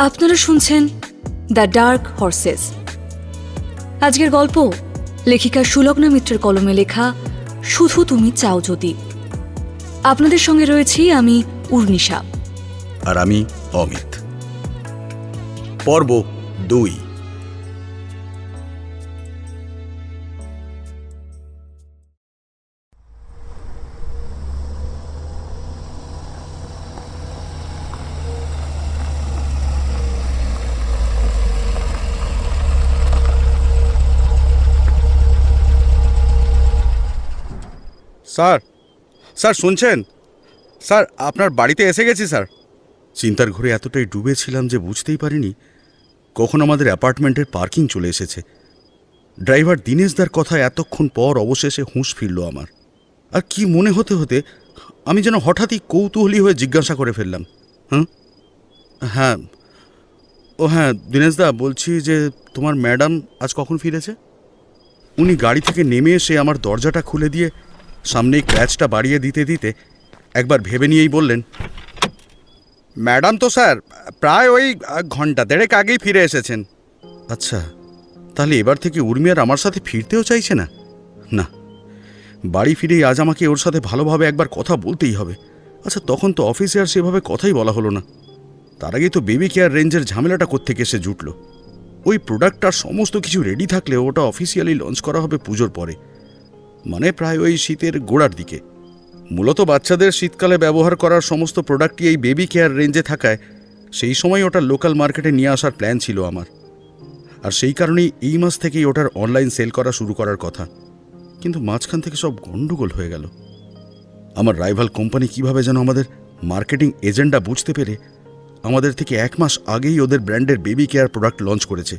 আপনারা শুনছেন the dark horse's. আজকের গল্প লেখিকা সুলগ্না মিত্রের কলমে লেখা শুধু তুমি চাও যদি। আপনাদের সঙ্গে রয়েছি আমি উর্নিশা আর আমি অমিত। পর্ব 2। স্যার, স্যার শুনছেন? স্যার, আপনার বাড়িতে এসে গেছি স্যার। চিন্তার ঘরে এতটাই ডুবেছিলাম যে বুঝতেই পারিনি কখন আমাদের অ্যাপার্টমেন্টের পার্কিং চলে এসেছে। ড্রাইভার দীনেশদার কথা এতক্ষণ পর অবশেষে হুঁশ ফিরল আমার। আর কি মনে হতে হতে আমি যেন হঠাৎই কৌতূহলী হয়ে জিজ্ঞাসা করে ফেললাম, হ্যাঁ দীনেশদা, বলছি যে তোমার ম্যাডাম আজ কখন ফিরেছে? উনি গাড়ি থেকে নেমে এসে আমার দরজাটা খুলে দিয়ে সামনেই ক্র্যাচটা বাড়িয়ে দিতে দিতে একবার ভেবে নিয়েই বললেন, ম্যাডাম তো স্যার প্রায় ওই ঘন্টা দেড়েক আগেই ফিরে এসেছেন। আচ্ছা, তাহলে এবার থেকে উর্মি আর আমার সাথে ফিরতেও চাইছে না? না, বাড়ি ফিরেই আজ আমাকে ওর সাথে ভালোভাবে একবার কথা বলতেই হবে। আচ্ছা, তখন তো অফিসে আর সেভাবে কথাই বলা হলো না। তার আগেই তো বেবি কেয়ার রেঞ্জের ঝামেলাটা কোত্থেকে এসে জুটল। ওই প্রোডাক্টটার সমস্ত কিছু রেডি থাকলে ওটা অফিসিয়ালি লঞ্চ করা হবে পুজোর পরে, মানে প্রায় ওই শীতের গোড়ার দিকে। মূলত বাচ্চাদের শীতকালে ব্যবহার করার সমস্ত প্রোডাক্টই এই বেবি কেয়ার রেঞ্জে থাকায় সেই সময় ওটা লোকাল মার্কেটে নিয়ে আসার প্ল্যান ছিল আমার। আর সেই কারণেই এই মাস থেকেই ওটার অনলাইন সেল করা শুরু করার কথা। কিন্তু মাঝখান থেকে সব গণ্ডগোল হয়ে গেল। আমার রাইভাল কোম্পানি কিভাবে যেন আমাদের মার্কেটিং এজেন্ডা বুঝতে পেরে আমাদের থেকে 1 মাস আগেই ওদের ব্র্যান্ডের বেবি কেয়ার প্রোডাক্ট লঞ্চ করেছে,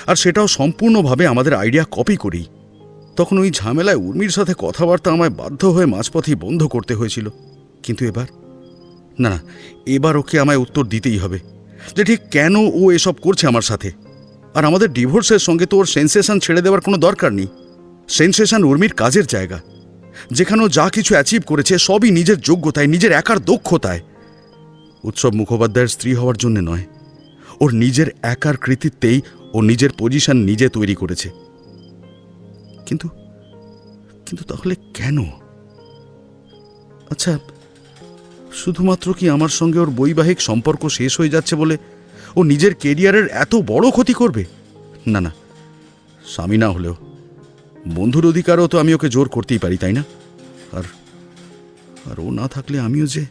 আর সেটাও সম্পূর্ণভাবে আমাদের আইডিয়া কপি করেই। তখন ওই ঝামেলায় উর্মির সাথে কথাবার্তা আমায় বাধ্য হয়ে মাঝপথেই বন্ধ করতে হয়েছিল। কিন্তু এবার না, এবার ওকে আমায় উত্তর দিতেই হবে যে ঠিক কেন ও এসব করছে আমার সাথে। আর আমাদের ডিভোর্সের সঙ্গে তো ওর সেন্সেশন ছেড়ে দেওয়ার কোনো দরকার নেই। সেন্সেশন উর্মির কাজের জায়গা, যেখানে ও যা কিছু অ্যাচিভ করেছে সবই নিজের যোগ্যতায়, নিজের একার দক্ষতায়। উৎসব মুখোপাধ্যায়ের স্ত্রী হওয়ার জন্য নয়, ওর নিজের একার কৃতিত্বেই ও নিজের পজিশন নিজে তৈরি করেছে। কিন্তু কিন্তু তাহলে কেন? আচ্ছা, শুধুমাত্র কি আমার সঙ্গে ওর বৈবাহিক সম্পর্ক শেষ হয়ে যাচ্ছে বলে ও নিজের কেরিয়ারের এত বড় ক্ষতি করবে? না না, স্বামী না হলেও বন্ধুর অধিকারও তো আমি ওকে জোর করতেই পারি, তাই না? আর ও না থাকলে আমিও যে...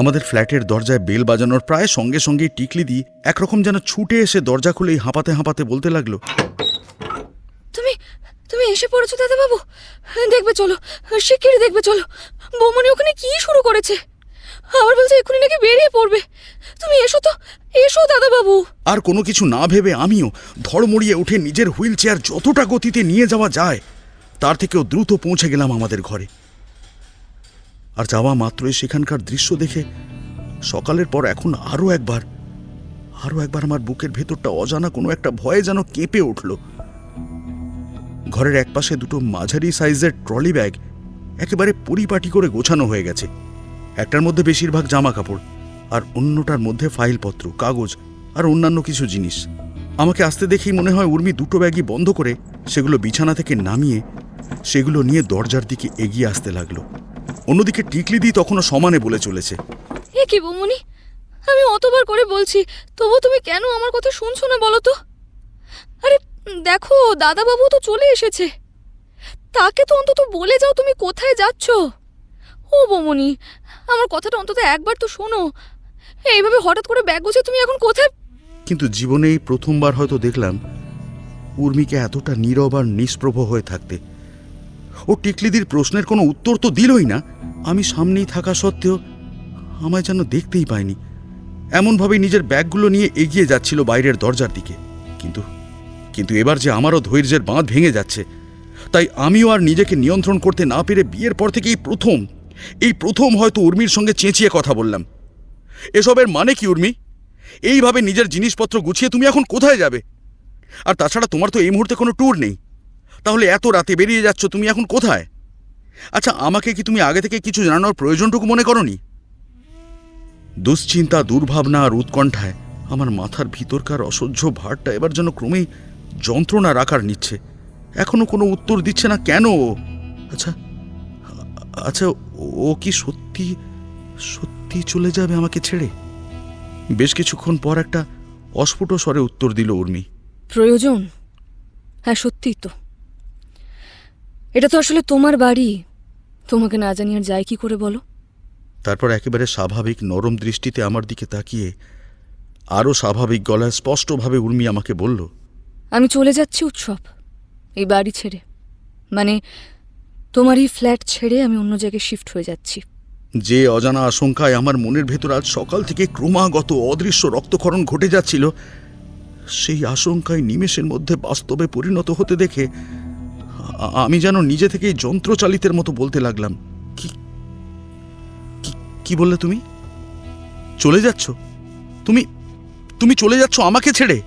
আমাদের ফ্ল্যাটের দরজায় বেল বাজানোর প্রায় সঙ্গে সঙ্গেই টিকলি দিয়ে একরকম যেন ছুটে এসে দরজা খুলেই হাঁপাতে হাঁপাতে বলতে লাগলো, তুমি এসে পড়েছো দাদাবাবু, দেখবে চলো, শিগগিরই দেখবে চলো। বৌমনি ওখানে কি শুরু করেছে? আবার বলছে এক্ষুনি নাকি বেরিয়ে পড়বে। তুমি এসো তো, এসো দাদাবাবু। আর কোনো কিছু না ভেবে আমিও ধড়মড়িয়ে উঠে নিজের হুইল চেয়ার যতটা গতিতে নিয়ে যাওয়া যায় তার থেকেও দ্রুত পৌঁছে গেলাম আমাদের ঘরে। আর যাওয়া মাত্রই সেখানকার দৃশ্য দেখে সকালের পর এখন আরও একবার আমার বুকের ভেতরটা অজানা কোনো একটা ভয়ে যেন কেঁপে উঠল। ঘরের একপাশে দুটো মাঝারি সাইজের ট্রলি ব্যাগ একেবারে পরিপাটি করে গোছানো হয়ে গেছে। একটার মধ্যে বেশিরভাগ জামা কাপড়, আর অন্যটার মধ্যে ফাইলপত্র, কাগজ আর অন্যান্য কিছু জিনিস। আমাকে আসতে দেখেই মনে হয় উর্মি দুটো ব্যাগই বন্ধ করে সেগুলো বিছানা থেকে নামিয়ে সেগুলো নিয়ে দরজার দিকে এগিয়ে আসতে লাগলো। অন্যদিকে টিকলি দি তখনও সমানে বলে চলেছে, এ কি বৌমনি, আমি অতবার করে বলছি, তবু তুমি কেন আমার কথা শুনছো না বলো তো? আরে দেখো, দাদাবাবু তো চলে এসেছে, তাকে তো অন্তত বলে যাও তুমি কোথায় যাচ্ছ। ও বৌমনি, আমার কথাটা অন্তত একবার তো শোনো। এইভাবে হঠাৎ করে ব্যাগ গুছিয়ে তুমি এখন কোথায়? কিন্তু জীবনেই প্রথমবার হয়তো দেখলাম উর্মিকে এতটা নীরব আর নিষ্প্রভ হয়ে থাকতে। ও টিকলিদির প্রশ্নের কোনো উত্তর তো দিলই না। আমি সামনেই থাকা সত্ত্বেও আমায় যেন দেখতেই পাইনি। এমনভাবেই নিজের ব্যাগগুলো নিয়ে এগিয়ে যাচ্ছিল বাইরের দরজার দিকে। কিন্তু এবার যে আমারও ধৈর্যের বাঁধ ভেঙে যাচ্ছে, তাই আমিও আর নিজেকে নিয়ন্ত্রণ করতে না পেরে বিয়ের পর থেকে এই প্রথম হয়তো উর্মির সঙ্গে চেঁচিয়ে কথা বললাম। এসবের মানে কি উর্মি? এইভাবে নিজের জিনিসপত্র গুছিয়ে তুমি এখন কোথায় যাবে? আর তাছাড়া তোমার তো এই মুহূর্তে কোনো ট্যুর নেই, তাহলে এত রাতে বেরিয়ে যাচ্ছ তুমি এখন কোথায়? আচ্ছা, আমাকে কি তুমি আগে থেকে কিছু জানানোর প্রয়োজনটুকু মনে করনি? দুশ্চিন্তা, দুর্ভাবনা আর উৎকণ্ঠায় আমার মাথার ভিতরকার অসহ্য ভারটা এবার যেন ক্রমেই যন্ত্রণার আকার নিচ্ছে। এখনো কোনো উত্তর দিচ্ছে না কেন ও? আচ্ছা আচ্ছা, ও কি সত্যি সত্যি চলে যাবে আমাকে ছেড়ে? বেশ কিছুক্ষণ পর একটা অস্ফুট স্বরে উত্তর দিল উর্মি। প্রয়োজন? হ্যাঁ, সত্যিই তো। এটা তো আসলে তোমার বাড়ি, তোমাকে না জানি আর যায় কি করে বলো? তারপর একেবারে স্বাভাবিক নরম দৃষ্টিতে আমার দিকে তাকিয়ে আরও স্বাভাবিক গলায় স্পষ্টভাবে উর্মি আমাকে বলল, আমি চলে যাচ্ছি উৎসব, এই বাড়ি ছেড়ে। মানে তোমার এই ফ্ল্যাট ছেড়ে আমি অন্য জায়গায় শিফট হয়ে যাচ্ছি। যে অজানা আশঙ্কায় আমার মনের ভেতর আজ সকাল থেকে ক্রমাগত অদৃশ্য রক্তক্ষরণ ঘটে যাচ্ছিল, সেই আশঙ্কায় নিমেষের মধ্যে বাস্তবে পরিণত হতে দেখে আমি যেন নিজে থেকেই যন্ত্রচালিতের মতো বলতে লাগলাম, কি কি বললে তুমি? চলে যাচ্ছ? তুমি তুমি চলে যাচ্ছ আমাকে ছেড়ে?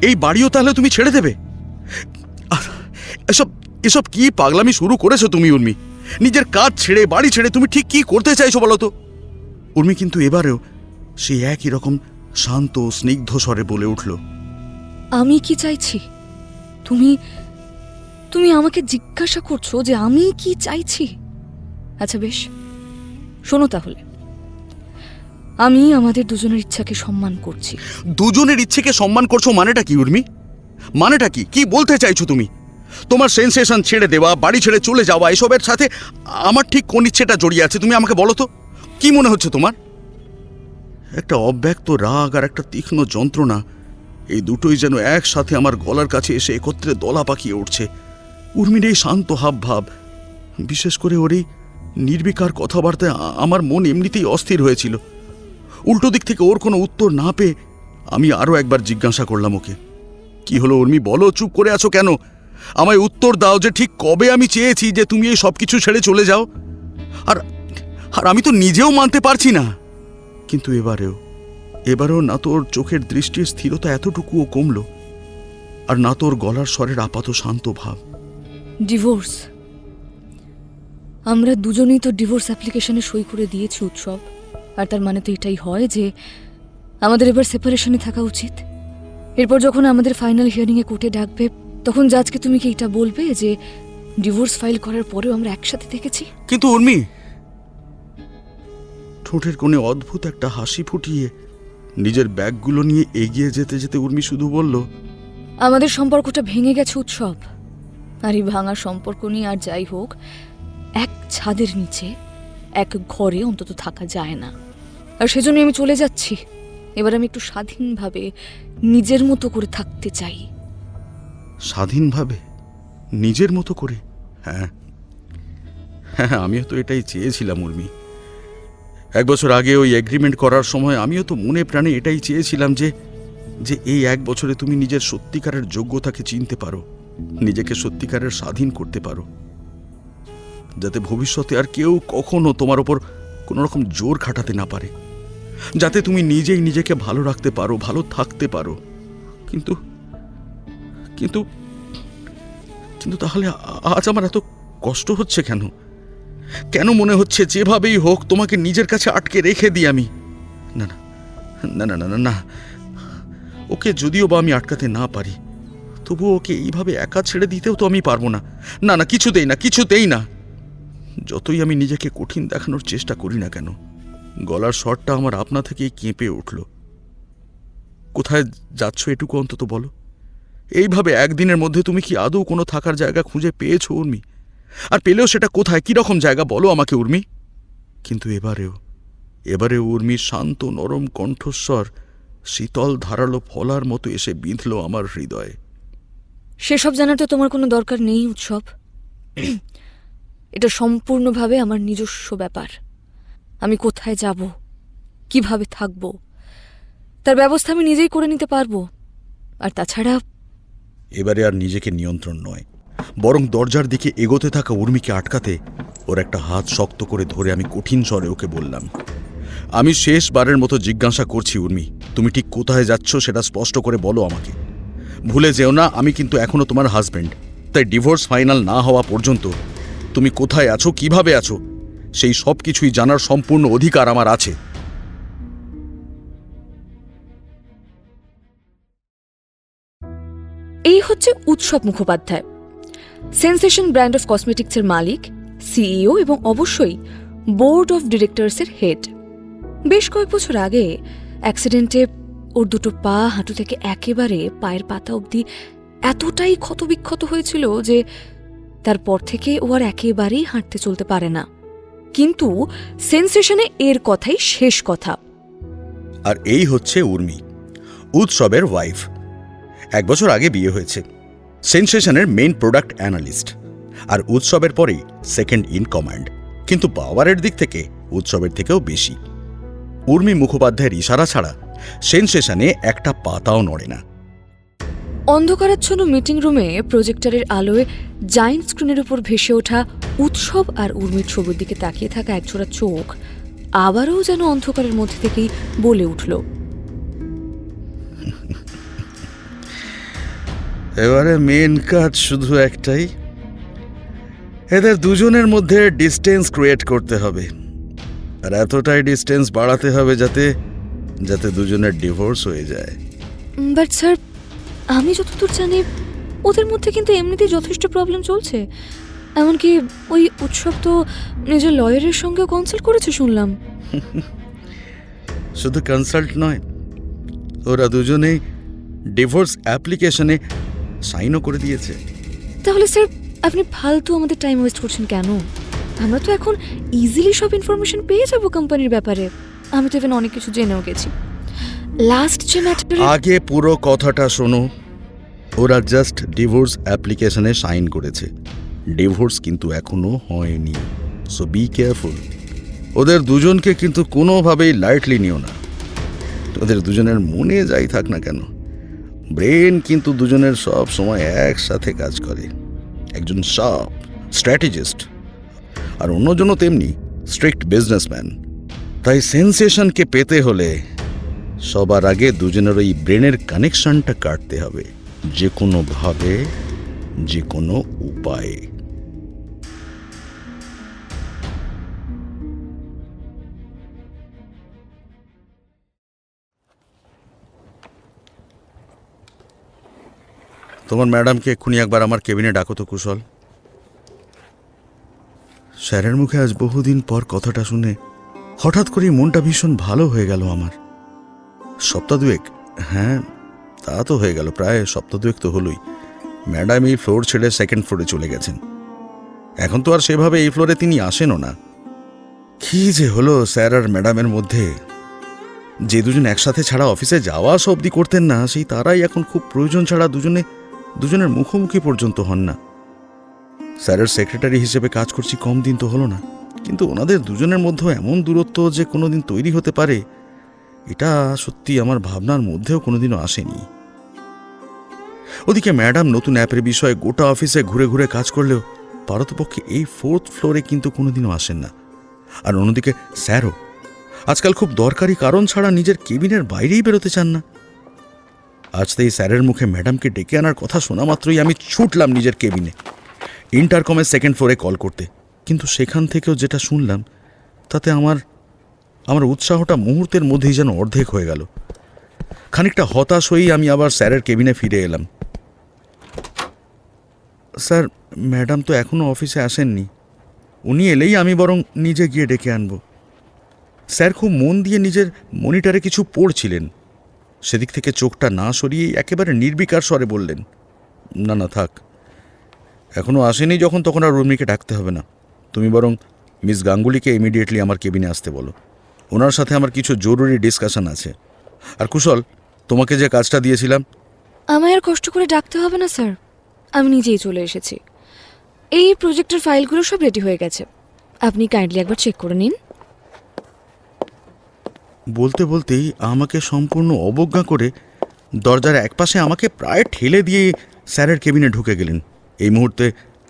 এই বাড়িও তাহলে তুমি ছেড়ে দেবে? এসব এসব কি পাগলামি শুরু করেছো তুমি উর্মি? নিজের কাজ ছেড়ে, বাড়ি ছেড়ে তুমি ঠিক কি করতে চাইছো বলো তো? উর্মি কিন্তু এবারেও সেই একই রকম শান্ত স্নিগ্ধ স্বরে বলে উঠল, আমি কি চাইছি? তুমি তুমি আমাকে জিজ্ঞাসা করছো যে আমি কি চাইছি? আচ্ছা বেশ, শোনো তাহলে। আমি আমাদের দুজনের ইচ্ছাকে সম্মান করছি। দুজনের ইচ্ছেকে সম্মান করছো মানেটা কি উর্মি? মানেটা কি? কি বলতে চাইছো তুমি? তোমার সেন্সেশন ছেড়ে দেওয়া, বাড়ি ছেড়ে চলে যাওয়া, এসবের সাথে আমার ঠিক কোন ইচ্ছেটা জড়িয়ে আছে তুমি আমাকে বলো তো? কি মনে হচ্ছে তোমার? একটা অব্যক্ত রাগ আর একটা তীক্ষ্ণ যন্ত্রণা, এই দুটোই যেন একসাথে আমার গলার কাছে এসে একত্রে দলা পাকিয়ে উঠছে। উর্মির এই শান্ত হাবভাব, বিশেষ করে ওর এই নির্বিকার কথাবার্তায় আমার মন এমনিতেই অস্থির হয়েছিল। উল্টো দিক থেকে ওর কোনো উত্তর না পেয়ে আমি আরও একবার জিজ্ঞাসা করলাম ওকে, কি হলো উর্মি, বলো, চুপ করে আছো কেন? আমায় উত্তর দাও যে ঠিক কবে আমি চেয়েছি যে তুমি এই সব কিছু ছেড়ে চলে যাও। আর আর আমি তো নিজেও মানতে পারছি না। কিন্তু এবারেও না তোর চোখের দৃষ্টির স্থিরতা এতটুকুও কমলো, আর না তোর গলার স্বরের আপাত শান্ত ভাব। ডিভোর্স? আমরা দুজনেই তো ডিভোর্স অ্যাপ্লিকেশনে সই করে দিয়েছি উৎসব। আর তার মানে তো এটাই হয় যে আমাদের এবার সেপারেশনে থাকা উচিত। এরপর যখন আমাদের ফাইনাল হিয়ারিংয়ে কোর্টে ডাকবে, তখন জাজকে তুমি কি এটা বলবে যে ডিভোর্স ফাইল করার পরেও আমরা একসাথে থেকেছি? কিন্তু উর্মি, ঠোঁটের কোণে অদ্ভুত একটা হাসি ফুটিয়ে নিজের ব্যাগগুলো নিয়ে এগিয়ে যেতে যেতে উর্মি শুধু বলল, আমাদের সম্পর্কটা ভেঙে গেছে উৎসব। আর এই ভাঙা সম্পর্ক নিয়ে আর যাই হোক, এক ছাদের নিচে এক ঘরে অন্তত থাকা যায় না। আর সেজন্য আমি চলে যাচ্ছি। এবার আমি একটু স্বাধীনভাবে নিজের মতো করে থাকতে চাই। স্বাধীনভাবে নিজের মতো করে? হ্যাঁ হ্যাঁ, আমিও তো এটাই চেয়েছিলাম উর্মি। 1 বছর আগে ওই এগ্রিমেন্ট করার সময় আমিও তো মনে প্রাণে এটাই চেয়েছিলাম যে যে এই 1 বছরে তুমি নিজের সত্যিকারের যোগ্যতাকে চিনতে পারো, নিজেকে সত্যিকারের স্বাধীন করতে পারো, যাতে ভবিষ্যতে আর কেউ কখনো তোমার ওপর কোনো রকম জোর খাটাতে না পারে, যাতে তুমি নিজেই নিজেকে ভালো রাখতে পারো, ভালো থাকতে পারো। কিন্তু কিন্তু কিন্তু তাহলে আজ আমার এত কষ্ট হচ্ছে কেন? কেন মনে হচ্ছে যেভাবেই হোক তোমাকে নিজের কাছে আটকে রেখে দিই আমি? না না না না না না না, ওকে যদিও বা আমি আটকাতে না পারি, তবুও ওকে এইভাবে একা ছেড়ে দিতেও তো আমি পারবো না। না না, কিছুতেই না, কিছুতেই না। যতই আমি নিজেকে কঠিন দেখানোর চেষ্টা করি না কেন, গলার স্বরটা আমার আপনা থেকেই কেঁপে উঠল। কোথায় যাচ্ছ এটুকু অন্তত বলো। এইভাবে একদিনের মধ্যে তুমি কি আদৌ কোনো থাকার জায়গা খুঁজে পেয়েছো উর্মি? আর পেলেও সেটা কোথায়, কিরকম জায়গা বলো আমাকে উর্মি। কিন্তু এবারেও উর্মির শান্ত নরম কণ্ঠস্বর শীতল ধারালো ফলার মতো এসে বিঁধল আমার হৃদয়ে। সেসব জানার তো তোমার কোনো দরকার নেই উৎসব। এটা সম্পূর্ণভাবে আমার নিজস্ব ব্যাপার। আমি কোথায় যাব, কিভাবে থাকব, তার ব্যবস্থা আমি নিজেই করে নিতে পারবো। আর তাছাড়া এবারে আর নিজেকে নিয়ন্ত্রণ নয়, বরং দরজার দিকে এগোতে থাকা উর্মিকে আটকাতে ওর একটা হাত শক্ত করে ধরে আমি কঠিন স্বরে ওকে বললাম, আমি শেষবারের মতো জিজ্ঞাসা করছি উর্মি, তুমি ঠিক কোথায় যাচ্ছ সেটা স্পষ্ট করে বলো আমাকে। ভুলে যেও না, আমি কিন্তু এখনো তোমার হাজব্যান্ড, তাই ডিভোর্স ফাইনাল না হওয়া পর্যন্ত তুমি কোথায় আছো, কিভাবে আছো, সেই সব কিছুই জানার সম্পূর্ণ অধিকার আমার আছে। এই হচ্ছে Utsav Mukhopadhyay, sensation brand of কসমেটিক্সের মালিক, সিইও এবং অবশ্যই বোর্ড অফ ডিরেক্টরসের হেড। বেশ কয়েক বছর আগে অ্যাক্সিডেন্টে ওর দুটো পা হাঁটু থেকে একেবারে পায়ের পাতা অবধি এতটাই ক্ষতবিক্ষত হয়েছিল যে তারপর থেকে ও আর একেবারেই হাঁটতে চলতে পারে না। কিন্তু সেন্সেশনে এর কথাই শেষ কথা। আর এই হচ্ছে উর্মি, উৎসবের ওয়াইফ। 1 বছর আগে বিয়ে হয়েছে। সেন্সেশনের মেইন প্রোডাক্ট অ্যানালিস্ট, আর উৎসবের পরেই সেকেন্ড ইন কমান্ড। কিন্তু পাওয়ারের দিক থেকে উৎসবের থেকেও বেশি। উর্মি মুখোপাধ্যায়ের ইশারা ছাড়া সেন্সেশনে একটা পাতাও নড়ে না। অন্ধকারাচ্ছন্ন মিটিং রুমে প্রজেক্টরের আলোয় জায়েন্ট স্ক্রিনের উপর ভেসে ওঠা উৎসব আর উর্মির ছবির দিকে তাকিয়ে থাকা একজোড়া চোখ আবারও যেন অন্ধকারের মধ্যে থেকেই বলে উঠল, এবারে মেন কাজ শুধু একটাই, এদের দুজনের মধ্যে ডিস্টেন্স ক্রিয়েট করতে হবে। আর এতটাই ডিস্টেন্স বাড়াতে হবে যাতে যাতে দুজনের ডিভোর্স হয়ে যায়। বাট স্যার, আমি যতদূর জানি ওদের মধ্যে কিন্তু এমনিতেই যথেষ্ট প্রবলেম চলছে। এমনকি ওই উৎসব তো নিজের লয়ারের সঙ্গেও কনসাল্ট করেছে শুনলাম। শুধু কনসাল্ট নয়, ওরা দুজনেই ডিভোর্স অ্যাপ্লিকেশনে সাইনও করে দিয়েছে। তাহলে স্যার আপনি ফালতু আমাদের টাইম ওয়েস্ট করছেন কেন? আমরা তো এখন ইজিলি সব ইনফরমেশন পেয়ে যাবো কোম্পানির ব্যাপারে। আমি তো ইভেন অনেক কিছু জেনেও গেছি। লাস্ট যে ম্যাটার, আগে পুরো কথাটা শোনো। ওরা জাস্ট ডিভোর্স অ্যাপ্লিকেশনে সাইন করেছে, ডিভোর্স কিন্তু এখনো হয়নি। So be careful. ওদের দুজনকে কিন্তু কোনোভাবেই লাইটলি নিও না। ওদের দুজনের মনে যাই থাক না কেন, ব্রেন কিন্তু দুজনের সব সময় একসাথে কাজ করে। একজন শার্প স্ট্র্যাটেজিস্ট, আর অন্যজনও তেমনি স্ট্রিক্ট বিজনেসম্যান। তাই সেন্সেশনকে পেতে হলে সবার আগে দুজনের ওই ব্রেনের কানেকশনটা কাটতে হবে, যে কোনোভাবে, যে কোনো উপায়ে। তোমার ম্যাডামকে এক্ষুনি একবার আমার কেবিনে ডাকো তো কুশল। স্যারের মুখে আজ বহুদিন পর কথাটা শুনে হঠাৎ করেই মনটা ভীষণ ভালো হয়ে গেল আমার। সপ্তাহ দুয়েক, হ্যাঁ তা তো হয়ে গেল, প্রায় সপ্তাহ দুয়েক তো হলোই। ম্যাডাম এই ফ্লোর ছেড়ে সেকেন্ড ফ্লোরে চলে গেছেন। এখন তো আর সেভাবে এই ফ্লোরে তিনি আসেনও না। কি যে হলো স্যার আর ম্যাডামের মধ্যে, যে দুজন একসাথে ছাড়া অফিসে যাওয়া আসা অবধি করতেন না, সেই তারাই এখন খুব প্রয়োজন ছাড়া দুজনের মুখোমুখি পর্যন্ত হন না। স্যারের সেক্রেটারি হিসেবে কাজ করছি কম দিন তো হলো না, কিন্তু ওনাদের দুজনের মধ্যে এমন দূরত্ব যে কোনোদিন তৈরি হতে পারে, এটা সত্যি আমার ভাবনার মধ্যেও কোনোদিনও আসেনি। ওদিকে ম্যাডাম নতুন অ্যাপের বিষয়ে গোটা অফিসে ঘুরে ঘুরে কাজ করলেও পারতপক্ষে এই 4th ফ্লোরে কিন্তু কোনোদিনও আসেন না। আর অন্যদিকে স্যারও আজকাল খুব দরকারি কারণ ছাড়া নিজের কেবিনের বাইরেই বেরোতে চান না। আজ তো এই স্যারের মুখে ম্যাডামকে ডেকে আনার কথা শোনা মাত্রই আমি ছুটলাম নিজের কেবিনে, ইন্টারকমের সেকেন্ড ফ্লোরে কল করতে। কিন্তু সেখান থেকেও যেটা শুনলাম তাতে আমার উৎসাহটা মুহূর্তের মধ্যেই যেন অর্ধেক হয়ে গেল। খানিকটা হতাশ হয়েই আমি আবার স্যারের কেবিনে ফিরে এলাম। স্যার, ম্যাডাম তো এখনও অফিসে আসেননি। উনি এলেই আমি বরং নিজে গিয়ে ডেকে আনব। স্যার খুব মন দিয়ে নিজের মনিটরে কিছু পড়ছিলেন। সেদিক থেকে চোখটা না সরিয়েই একেবারে নির্বিকার স্বরে বললেন, না না থাক, এখনও আসেনি যখন তখন আর উর্মিকে ডাকতে হবে না। তুমি বরং মিস গাঙ্গুলিকে ইমিডিয়েটলি আমার কেবিনে আসতে বলো। ওনার সাথে আমার কিছু জরুরি ডিসকাশন আছে। আর কুশল, তোমাকে যে কাজটা দিয়েছিলাম, আমায় আর কষ্ট করে ডাকতে হবে না স্যার, আমি নিজেই চলে এসেছি। এই প্রজেক্টের ফাইলগুলো সব রেডি হয়ে গেছে, আপনি কাইন্ডলি একবার চেক করে নিন। বলতে বলতেই আমাকে সম্পূর্ণ অবজ্ঞা করে দরজার একপাশে আমাকে প্রায় ঠেলে দিয়ে স্যারের কেবিনে ঢুকে গেলেন। এই মুহূর্তে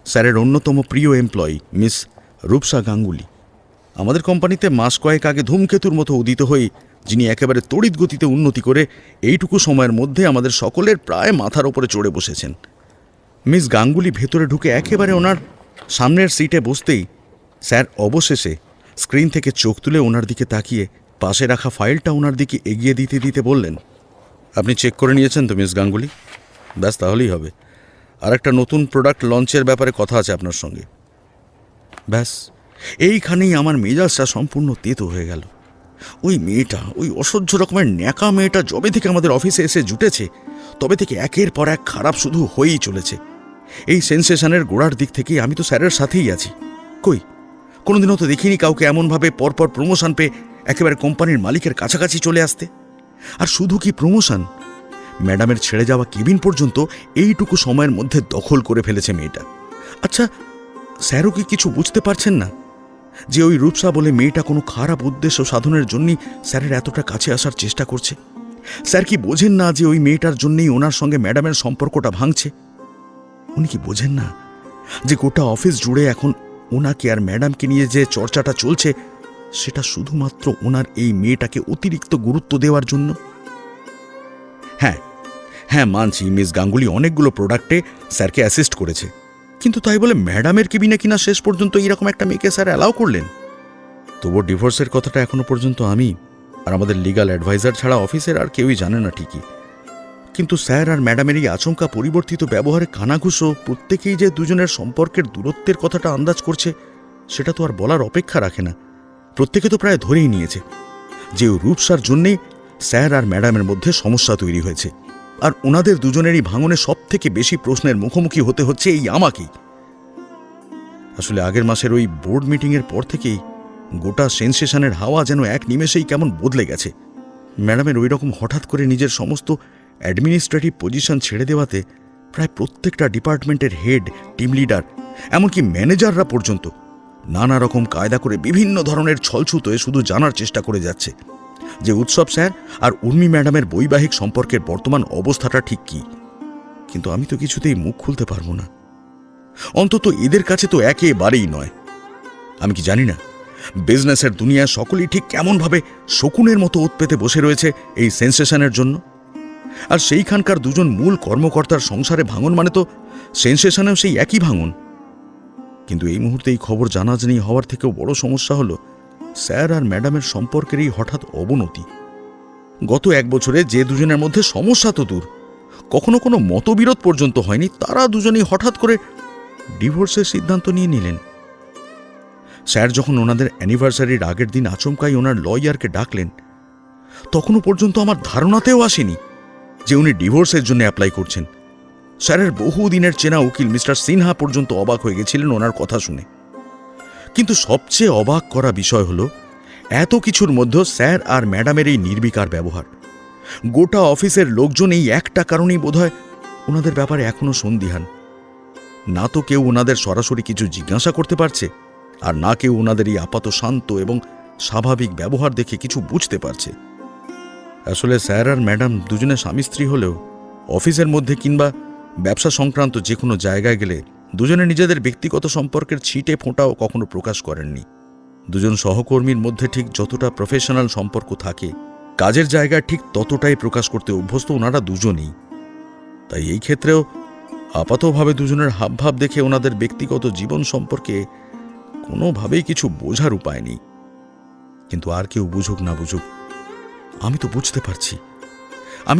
স্যারের অন্যতম প্রিয় এমপ্লয়ি মিস রূপসা গাঙ্গুলি, আমাদের কোম্পানিতে মাস কয়েক আগে ধূমকেতুর মতো উদিত হয়ে যিনি একেবারে তড়িৎ গতিতে উন্নতি করে এইটুকু সময়ের মধ্যে আমাদের সকলের প্রায় মাথার ওপরে চড়ে বসেছেন। মিস গাঙ্গুলি ভেতরে ঢুকে একেবারে ওনার সামনের সিটে বসতেই স্যার অবশেষে স্ক্রিন থেকে চোখ তুলে ওনার দিকে তাকিয়ে পাশে রাখা ফাইলটা ওনার দিকে এগিয়ে দিতে দিতে বললেন, আপনি চেক করে নিয়েছেন তো মিস গাঙ্গুলি? ব্যাস তাহলেই হবে। আর একটা নতুন প্রোডাক্ট লঞ্চের ব্যাপারে কথা আছে আপনার সঙ্গে। ব্যাস এইখানেই আমার মেজাজটা সম্পূর্ণ তেতো হয়ে গেল। ওই মেয়েটা, ওই অসহ্য রকমের ন্যাকা মেয়েটা যবে থেকে আমাদের অফিসে এসে জুটেছে তবে থেকে একের পর এক খারাপ শুধু হয়েই চলেছে। এই সেন্সেশনের গোড়ার দিক থেকেই আমি তো স্যারের সাথেই আছি। কই কোনোদিনও তো দেখিনি কাউকে এমনভাবে পরপর প্রমোশন পেয়ে একেবারে কোম্পানির মালিকের কাছাকাছি চলে আসতে। আর শুধু কি প্রমোশন, ম্যাডামের ছেড়ে যাওয়া কেবিন পর্যন্ত এইটুকু সময়ের মধ্যে দখল করে ফেলেছে মেয়েটা। আচ্ছা, স্যারও কি কিছু বুঝতে পারছেন না যে ওই রূপসা বলে মেয়েটা কোনো খারাপ উদ্দেশ্য সাধনের জন্যই স্যারের এতটা কাছে আসার চেষ্টা করছে? স্যার কি বোঝেন না যে ওই মেয়েটার জন্যই ওনার সঙ্গে ম্যাডামের সম্পর্কটা ভাঙছে? উনি কি বোঝেন না যে গোটা অফিস জুড়ে এখন ওনাকে আর ম্যাডামকে নিয়ে যে চর্চাটা চলছে সেটা শুধুমাত্র ওনার এই মেয়েটাকে অতিরিক্ত গুরুত্ব দেওয়ার জন্য? হ্যাঁ হ্যাঁ, মানছি মিস গাঙ্গুলি অনেকগুলো প্রোডাক্টে স্যারকে অ্যাসিস্ট করেছে, কিন্তু তাই বলে ম্যাডামের কেবিনে কিনা শেষ পর্যন্ত এইরকম একটা মেয়েকে স্যার অ্যালাউ করলেন? তবুও ডিভোর্সের কথাটা এখনো পর্যন্ত আমি আর আমাদের লিগ্যাল অ্যাডভাইজার ছাড়া অফিসের আর কেউই জানে না ঠিকই, কিন্তু স্যার আর ম্যাডামের এই আচমকা পরিবর্তিত ব্যবহারে কানাঘুষো প্রত্যেকেই যে দুজনের সম্পর্কের দূরত্বের কথাটা আন্দাজ করছে সেটা তো আর বলার অপেক্ষা রাখে না। প্রত্যেকে তো প্রায় ধরেই নিয়েছে যে ওই রূপসার জন্যেই স্যার আর ম্যাডামের মধ্যে সমস্যা তৈরি হয়েছে, আর ওনাদের দুজনেরই ভাঙনে সব থেকে বেশি প্রশ্নের মুখোমুখি হতে হচ্ছে এই আমাকেই। আসলে আগের মাসের ওই বোর্ড মিটিংয়ের পর থেকেই গোটা সেন্সেশনের হাওয়া যেন এক নিমেষেই কেমন বদলে গেছে। ম্যাডামের ওই রকম হঠাৎ করে নিজের সমস্ত অ্যাডমিনিস্ট্রেটিভ পজিশন ছেড়ে দেওয়াতে প্রায় প্রত্যেকটা ডিপার্টমেন্টের হেড, টিম লিডার, এমনকি ম্যানেজাররা পর্যন্ত নানা রকম কায়দা করে বিভিন্ন ধরনের ছলছুতোয় শুধু জানার চেষ্টা করে যাচ্ছে যে উৎসব স্যার আর উর্মি ম্যাডামের বৈবাহিক সম্পর্কের বর্তমান অবস্থাটা ঠিক কী। কিন্তু আমি তো কিছুতেই মুখ খুলতে পারবো না, অন্তত এদের কাছে তো একেবারেই নয়। আমি কি জানি না বিজনেসের দুনিয়ায় সকলেই ঠিক কেমনভাবে শকুনের মতো ওত পেতে বসে রয়েছে এই সেন্সেশনের জন্য। আর সেইখানকার দুজন মূল কর্মকর্তার সংসারে ভাঙন মানে তো সেন্সেশনেও সেই একই ভাঙন। কিন্তু এই মুহূর্তে এই খবর জানাজানি হওয়ার থেকেও বড় সমস্যা হলো স্যার আর ম্যাডামের সম্পর্কের এই হঠাৎ অবনতি। গত এক বছরে যে দুজনের মধ্যে সমস্যা তো দূর, কখনো কোনো মতবিরোধ পর্যন্ত হয়নি, তারা দুজনেই হঠাৎ করে ডিভোর্সের সিদ্ধান্ত নিয়ে নিলেন। স্যার যখন ওনাদের অ্যানিভার্সারির আগের দিন আচমকাই ওনার লয়ারকে ডাকলেন, তখনও পর্যন্ত আমার ধারণাতেও আসেনি যে উনি ডিভোর্সের জন্য অ্যাপ্লাই করছেন। স্যারের বহুদিনের চেনা উকিল মিস্টার সিনহা পর্যন্ত অবাক হয়ে গেছিলেন ওনার কথা শুনে। কিন্তু সবচেয়ে অবাক করা বিষয় হলো এত কিছুর মধ্যে স্যার আর ম্যাডামের এই নির্বিকার ব্যবহার। গোটা অফিসের লোকজন এই একটা কারণেই বোধহয় ওনাদের ব্যাপারে এখনো সন্দিহান। না তো কেউ ওনাদের সরাসরি কিছু জিজ্ঞাসা করতে পারছে, আর না কেউ ওনাদের এই আপাত শান্ত এবং স্বাভাবিক ব্যবহার দেখে কিছু বুঝতে পারছে। আসলে স্যার আর ম্যাডাম দুজনে স্বামী স্ত্রী হলেও অফিসের মধ্যে কিংবা ব্যবসা সংক্রান্ত যে কোনো জায়গায় গেলে দুজনে নিজেদের ব্যক্তিগত সম্পর্কের ছিটে ফোঁটাও কখনো প্রকাশ করেননি। দুজন সহকর্মীর মধ্যে ঠিক যতটা প্রফেশনাল সম্পর্ক থাকে, কাজের জায়গায় ঠিক ততটাই প্রকাশ করতে অভ্যস্ত ওনারা দুজনেই। তাই এই ক্ষেত্রেও আপাতভাবে দুজনের হাবভাব দেখে ওনাদের ব্যক্তিগত জীবন সম্পর্কে কোনোভাবেই কিছু বোঝার উপায় নেই। কিন্তু আর কেউ বুঝুক না বুঝুক, আমি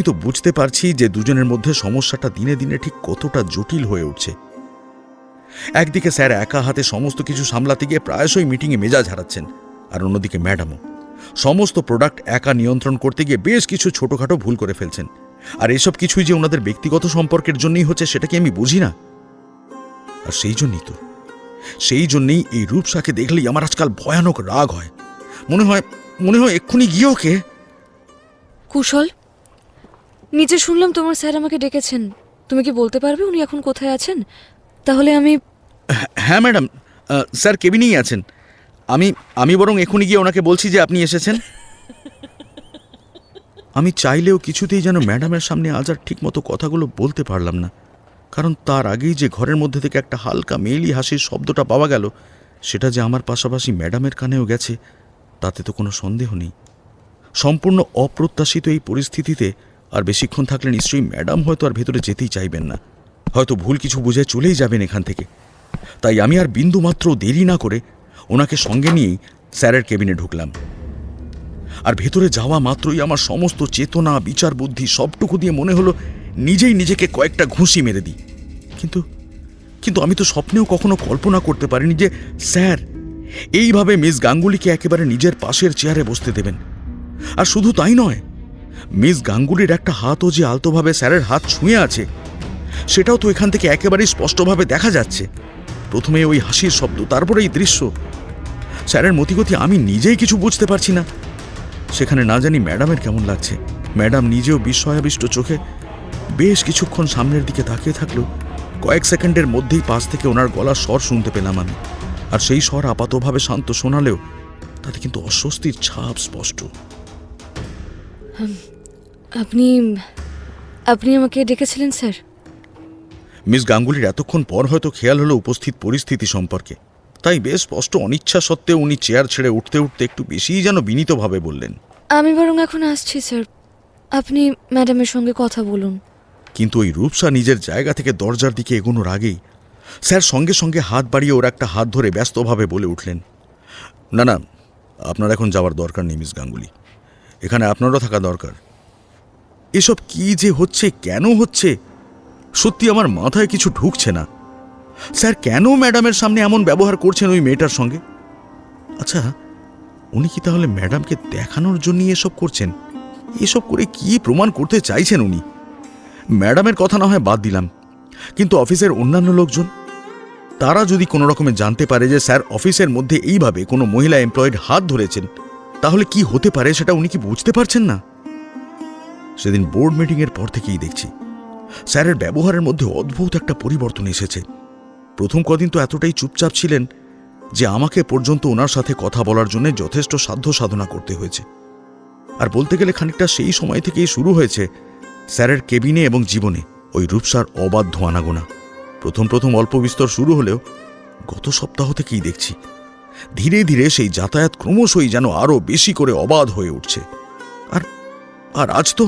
তো বুঝতে পারছি যে দুজনের মধ্যে সমস্যাটা দিনে দিনে ঠিক কতটা জটিল হয়ে উঠছে। একদিকে স্যার একা হাতে সমস্ত কিছু সামলাতে গিয়ে প্রায়শই মিটিংয়ে মেজাজ হারাচ্ছেন, আর অন্যদিকে ম্যাডামও সমস্ত প্রোডাক্ট একা নিয়ন্ত্রণ করতে গিয়ে বেশ কিছু ছোটখাটো ভুল করে ফেলছেন। আর এসব কিছুই যে ওনাদের ব্যক্তিগত সম্পর্কের জন্যই হচ্ছে সেটা কি আমি বুঝি না? আর সেই জন্যই এই রূপসাকে দেখলেই আমার আজকাল ভয়ানক রাগ হয়। মনে হয় এক্ষুনি গিয়ে ওকে। কুশল, নিচে শুনলাম তোমার স্যার আমাকে ডেকেছেন। তুমি কি বলতে পারবে উনি এখন কোথায় আছেন? তাহলে আমি... হ্যাঁ ম্যাডাম, স্যার কেবিনেই আছেন। আমি বরং এক্ষুনি গিয়ে ওনাকে বলছি যে আপনি এসেছেন। আমি চাইলেও কিছুতেই যেন ম্যাডামের সামনে আজ আর ঠিক মতো কথাগুলো বলতে পারলাম না, কারণ তার আগেই যে ঘরের মধ্যে থেকে একটা হালকা মেয়েলি হাসির শব্দটা পাওয়া গেল, সেটা যে আমার পাশাপাশি ম্যাডামের কানেও গেছে তাতে তো কোনো সন্দেহ নেই। সম্পূর্ণ অপ্রত্যাশিত এই পরিস্থিতিতে আর বেশিক্ষণ থাকলে নিশ্চয়ই ম্যাডাম হয়তো আর ভেতরে যেতেই চাইবেন না, হয়তো ভুল কিছু বুঝে চলেই যাবেন এখান থেকে। তাই আমি আর বিন্দুমাত্র দেরি না করে ওনাকে সঙ্গে নিয়েই স্যারের কেবিনে ঢুকলাম। আর ভেতরে যাওয়া মাত্রই আমার সমস্ত চেতনা, বিচার বুদ্ধি সবটুকু দিয়ে মনে হলো নিজেই নিজেকে কয়েকটা ঘুষি মেরে দিই। কিন্তু কিন্তু আমি তো স্বপ্নেও কখনো কল্পনা করতে পারিনি যে স্যার এইভাবে মিস গাঙ্গুলিকে একেবারে নিজের পাশের চেয়ারে বসতে দেবেন। আর শুধু তাই নয়, মিস গাঙ্গুলির একটা হাতও যে আলতোভাবে স্যারের হাত ছুঁয়ে আছে সেটাও তো এখান থেকে একেবারেই স্পষ্টভাবে দেখা যাচ্ছে। প্রথমে ওই হাসির শব্দ, তারপরে এই দৃশ্য। স্যারের মতিগতি আমি নিজেই কিছু বুঝতে পারছি না। সেখানে না জানি ম্যাডামের কেমন লাগছে। ম্যাডাম নিজেও বিস্ময়াবিষ্ট চোখে বেশ কিছুক্ষণ সামনের দিকে তাকিয়ে থাকলো। কয়েক সেকেন্ডের মধ্যেই পাশ থেকে ওনার গলার স্বর শুনতে পেলাম আমি। আর সেই স্বর আপাতভাবে শান্ত শোনালেও তাতে কিন্তু অস্বস্তির ছাপ স্পষ্ট। আপনি আপনি আমাকে ডেকেছিলেন স্যার? মিস গাঙ্গুলির এতক্ষণ পর হয়তো খেয়াল হলো উপস্থিত পরিস্থিতি সম্পর্কে, তাই বেশ স্পষ্ট অনিচ্ছা সত্ত্বেও উনি চেয়ার ছেড়ে উঠতে উঠতে একটু বেশিই যেন বিনীতভাবে বললেন, আমি বরং এখন আসছি স্যার, আপনি ম্যাডামের সঙ্গে কথা বলুন। কিন্তু ওই রূপসা নিজের জায়গা থেকে দরজার দিকে এগোনোর আগেই স্যার সঙ্গে সঙ্গে হাত বাড়িয়ে ওর একটা হাত ধরে ব্যস্তভাবে বলে উঠলেন, না না, আপনার এখন যাওয়ার দরকার নেই মিস গাঙ্গুলি, এখানে আপনারও থাকা দরকার। এসব কি যে হচ্ছে, কেন হচ্ছে, সত্যি আমার মাথায় কিছু ঢুকছে না। স্যার কেন ম্যাডামের সামনে এমন ব্যবহার করছেন ওই মেয়েটার সঙ্গে? আচ্ছা, উনি কি তাহলে ম্যাডামকে দেখানোর জন্যই এসব করছেন? এসব করে কি প্রমাণ করতে চাইছেন উনি? ম্যাডামের কথা না হয় বাদ দিলাম, কিন্তু অফিসের অন্যান্য লোকজন, তারা যদি কোনো রকমে জানতে পারে যে স্যার অফিসের মধ্যে এইভাবে কোনো মহিলা এমপ্লয়েড হাত ধরেছেন, তাহলে কি হতে পারে সেটা উনি কি বুঝতে পারছেন না? সেদিন বোর্ড মিটিংয়ের পর থেকেই দেখছি স্যারের ব্যবহারের মধ্যে অদ্ভুত একটা পরিবর্তন এসেছে। প্রথম কদিন তো এতটাই চুপচাপ ছিলেন যে আমাকে পর্যন্ত ওনার সাথে কথা বলার জন্য যথেষ্ট সাধ্য সাধনা করতে হয়েছে। আর বলতে গেলে খানিকটা সেই সময় থেকেই শুরু হয়েছে স্যারের কেবিনে এবং জীবনে ওই রূপসার অবাধ্য আনাগোনা। প্রথম প্রথম অল্প বিস্তর শুরু হলেও গত সপ্তাহ থেকেই দেখছি ধীরে ধীরে সেই যাতায়াত ক্রমশই যেন আরো বেশি করে অবাধ হয়ে উঠছে। আর আর আজ তো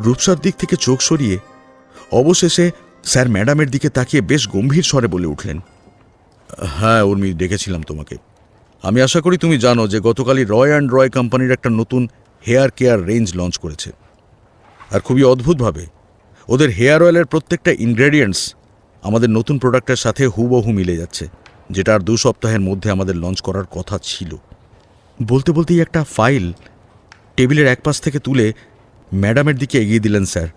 রূপসার দিক থেকে চোখ সরিয়ে অবশেষে স্যার ম্যাডামের দিকে তাকিয়ে বেশ গম্ভীর স্বরে বলে উঠলেন, হ্যাঁ উর্মি, ডেকেছিলাম তোমাকে। আমি আশা করি তুমি জানো যে গতকালই রয় অ্যান্ড রয় কোম্পানির একটা নতুন হেয়ার কেয়ার রেঞ্জ লঞ্চ করেছে। আর খুবই অদ্ভুতভাবে ওদের হেয়ার অয়েলের প্রত্যেকটা ইনগ্রেডিয়েন্টস আমাদের নতুন প্রোডাক্টের সাথে হুবহু মিলে যাচ্ছে, যেটা আর 2 সপ্তাহের মধ্যে আমাদের লঞ্চ করার কথা ছিল। বলতে বলতেই একটা ফাইল টেবিলের এক পাশ থেকে তুলে ম্যাডামের দিকে এগিয়ে দিলেন স্যার।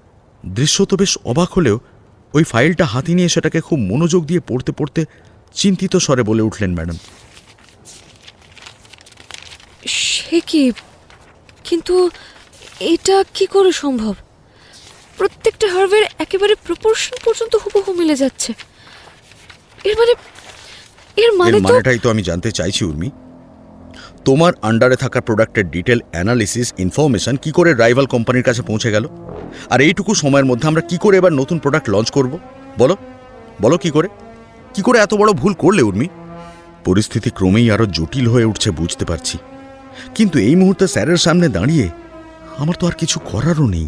দৃশ্য তো বেশ অবাক হলেও ওই ফাইলটা হাতে নিয়ে সেটাকে খুব মনোযোগ দিয়ে পড়তে পড়তে চিন্তিত স্বরে বলে উঠলেন, ম্যাডাম। সে কি? কিন্তু এটা কি করে সম্ভব? প্রত্যেকটা হার্ভের একেবারে প্রপোর্শন পর্যন্ত হুবহু মিলে যাচ্ছে। এর মানেটাই তো আমি জানতে চাইছি উর্মি। তোমার আন্ডারে থাকা প্রোডাক্টের ডিটেল অ্যানালিসিস ইনফরমেশন কি করে রাইভাল কোম্পানির কাছে পৌঁছে গেল? আর এইটুকু সময়ের মধ্যে আমরা কি করে এবার নতুন প্রোডাক্ট লঞ্চ করব? বলো বলো, কি করে এত বড় ভুল করলে উর্মি? পরিস্থিতি ক্রমেই আরো জটিল হয়ে উঠছে বুঝতে পারছি, কিন্তু এই মুহূর্তে স্যারের সামনে দাঁড়িয়ে আমার তো আর কিছু করারও নেই।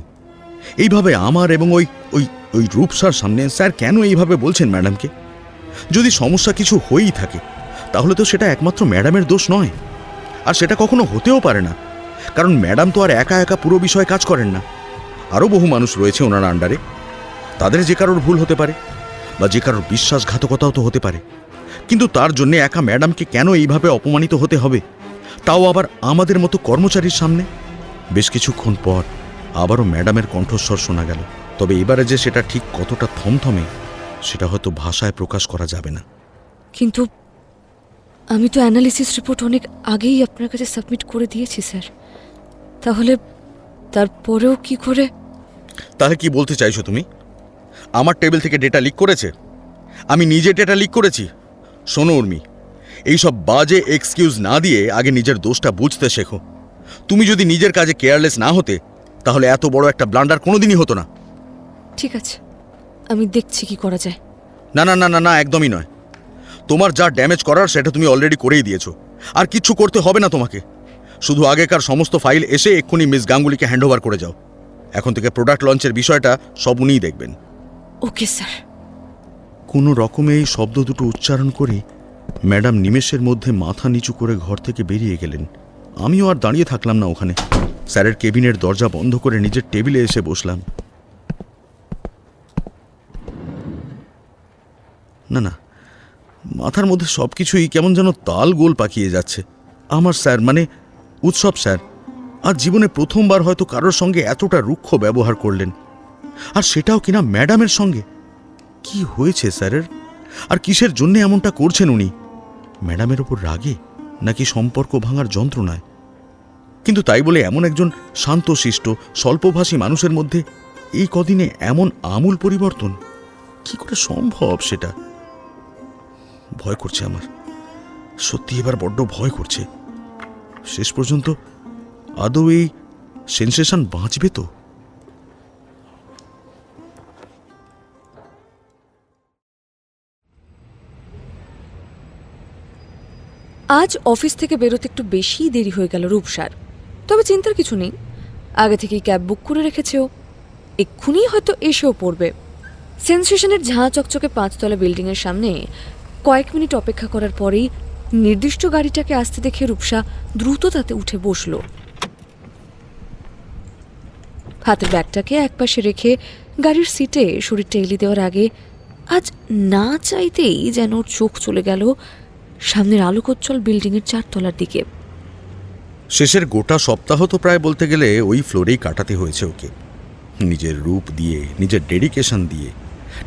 এইভাবে আমার এবং ওই রূপসার সামনে স্যার কেন এইভাবে বলছেন ম্যাডামকে? যদি সমস্যা কিছু হয়েই থাকে তাহলে তো সেটা একমাত্র ম্যাডামের দোষ নয়, আর সেটা কখনো হতেও পারে না, কারণ ম্যাডাম তো আর একা একা পুরো বিষয়ে কাজ করেন না। আরও বহু মানুষ রয়েছে ওনার আন্ডারে, তাদের যে কারোর ভুল হতে পারে বা যে কারোর বিশ্বাসঘাতকতাও তো হতে পারে, কিন্তু তার জন্য একা ম্যাডামকে কেন এইভাবে অপমানিত হতে হবে, তাও আবার আমাদের মতো কর্মচারীর সামনে? বেশ কিছুক্ষণ পর আবারও ম্যাডামের কণ্ঠস্বর শোনা গেল, তবে এবারে যে সেটা ঠিক কতটা থমথমে সেটা হয়তো ভাষায় প্রকাশ করা যাবে না। কিন্তু আমি তো অ্যানালিসিস রিপোর্ট অনেক আগেই আপনার কাছে সাবমিট করে দিয়েছি স্যার, তাহলে তারপরেও কি করে? তাহলে কি বলতে চাইছো তুমি? আমার টেবিল থেকে ডেটা লিক করেছে? আমি নিজে ডেটা লিক করেছি? শোনো উর্মি, এইসব বাজে এক্সকিউজ না দিয়ে আগে নিজের দোষটা বুঝতে শেখো। তুমি যদি নিজের কাজে কেয়ারলেস না হতে তাহলে এত বড় একটা ব্লান্ডার কোনোদিনই হতো না। ঠিক আছে, আমি দেখছি কি করা যায়। না না না না না, একদমই নয়। তোমার যা ড্যামেজ করার সেটা তুমি অলরেডি করেই দিয়েছো, আর কিচ্ছু করতে হবে না তোমাকে। শুধু আগেকার সমস্ত ফাইল এসে এক্ষুনি মিস গাঙ্গুলিকে হ্যান্ডওভার করে যাও। এখন থেকে প্রোডাক্ট লঞ্চের বিষয়টা সব উনিই দেখবেন। Okay sir. কোনো রকমে এই শব্দ দুটো উচ্চারণ করে ম্যাডাম নিমেষের মধ্যে মাথা নিচু করে ঘর থেকে বেরিয়ে গেলেন। আমিও আর দাঁড়িয়ে থাকলাম না ওখানে, স্যারের কেবিনের দরজা বন্ধ করে নিজের টেবিলে এসে বসলাম। না না, মাথার মধ্যে সব কিছুই কেমন যেন তাল গোল পাকিয়ে যাচ্ছে। আমার স্যার, মানে উৎসব স্যার, আর জীবনে প্রথমবার হয়তো কারোর সঙ্গে এতটা রুক্ষ ব্যবহার করলেন, আর সেটাও কিনা ম্যাডামের সঙ্গে। কি হয়েছে স্যারের? আর কিসের জন্য এমনটা করছেন উনি? ম্যাডামের ওপর রাগে, নাকি সম্পর্ক ভাঙার যন্ত্রণায়? কিন্তু তাই বলে এমন একজন শান্তশিষ্ট স্বল্পভাষী মানুষের মধ্যে এই কদিনে এমন আমূল পরিবর্তন কি করে সম্ভব? সেটা ভয় করছে আমার, সত্যি এবার বড্ড ভয় করছে। শেষ পর্যন্ত আদৌ এই সেন্সেশন বাঁচবে তো? আজ অফিস থেকে বেরোতে একটু বেশি দেরি হয়ে গেল রূপসার। তবে চিন্তার কিছু নেই, আগে থেকেই ক্যাব বুক করে রেখেছেও, এক্ষুনি হয়তো এসেও পড়বে। সেন্সেশনের ঝাঁ চকচকে 5তলা বিল্ডিংয়ের সামনে কয়েক মিনিট অপেক্ষা করার পরেই নির্দিষ্ট গাড়িটাকে আসতে দেখে রূপসা দ্রুত তাতে উঠে বসল। হাতের ব্যাগটাকে একপাশে রেখে গাড়ির সিটে শরীরটা এলি দেওয়ার আগে আজ না চাইতেই যেন ওর চোখ চলে গেল সামনের আলোকোজ্জ্বল বিল্ডিংয়ের 4তলার দিকে। শেষের গোটা সপ্তাহ তো প্রায় বলতে গেলে ওই ফ্লোরেই কাটাতে হয়েছে ওকে। নিজের রূপ দিয়ে, নিজের ডেডিকেশন দিয়ে,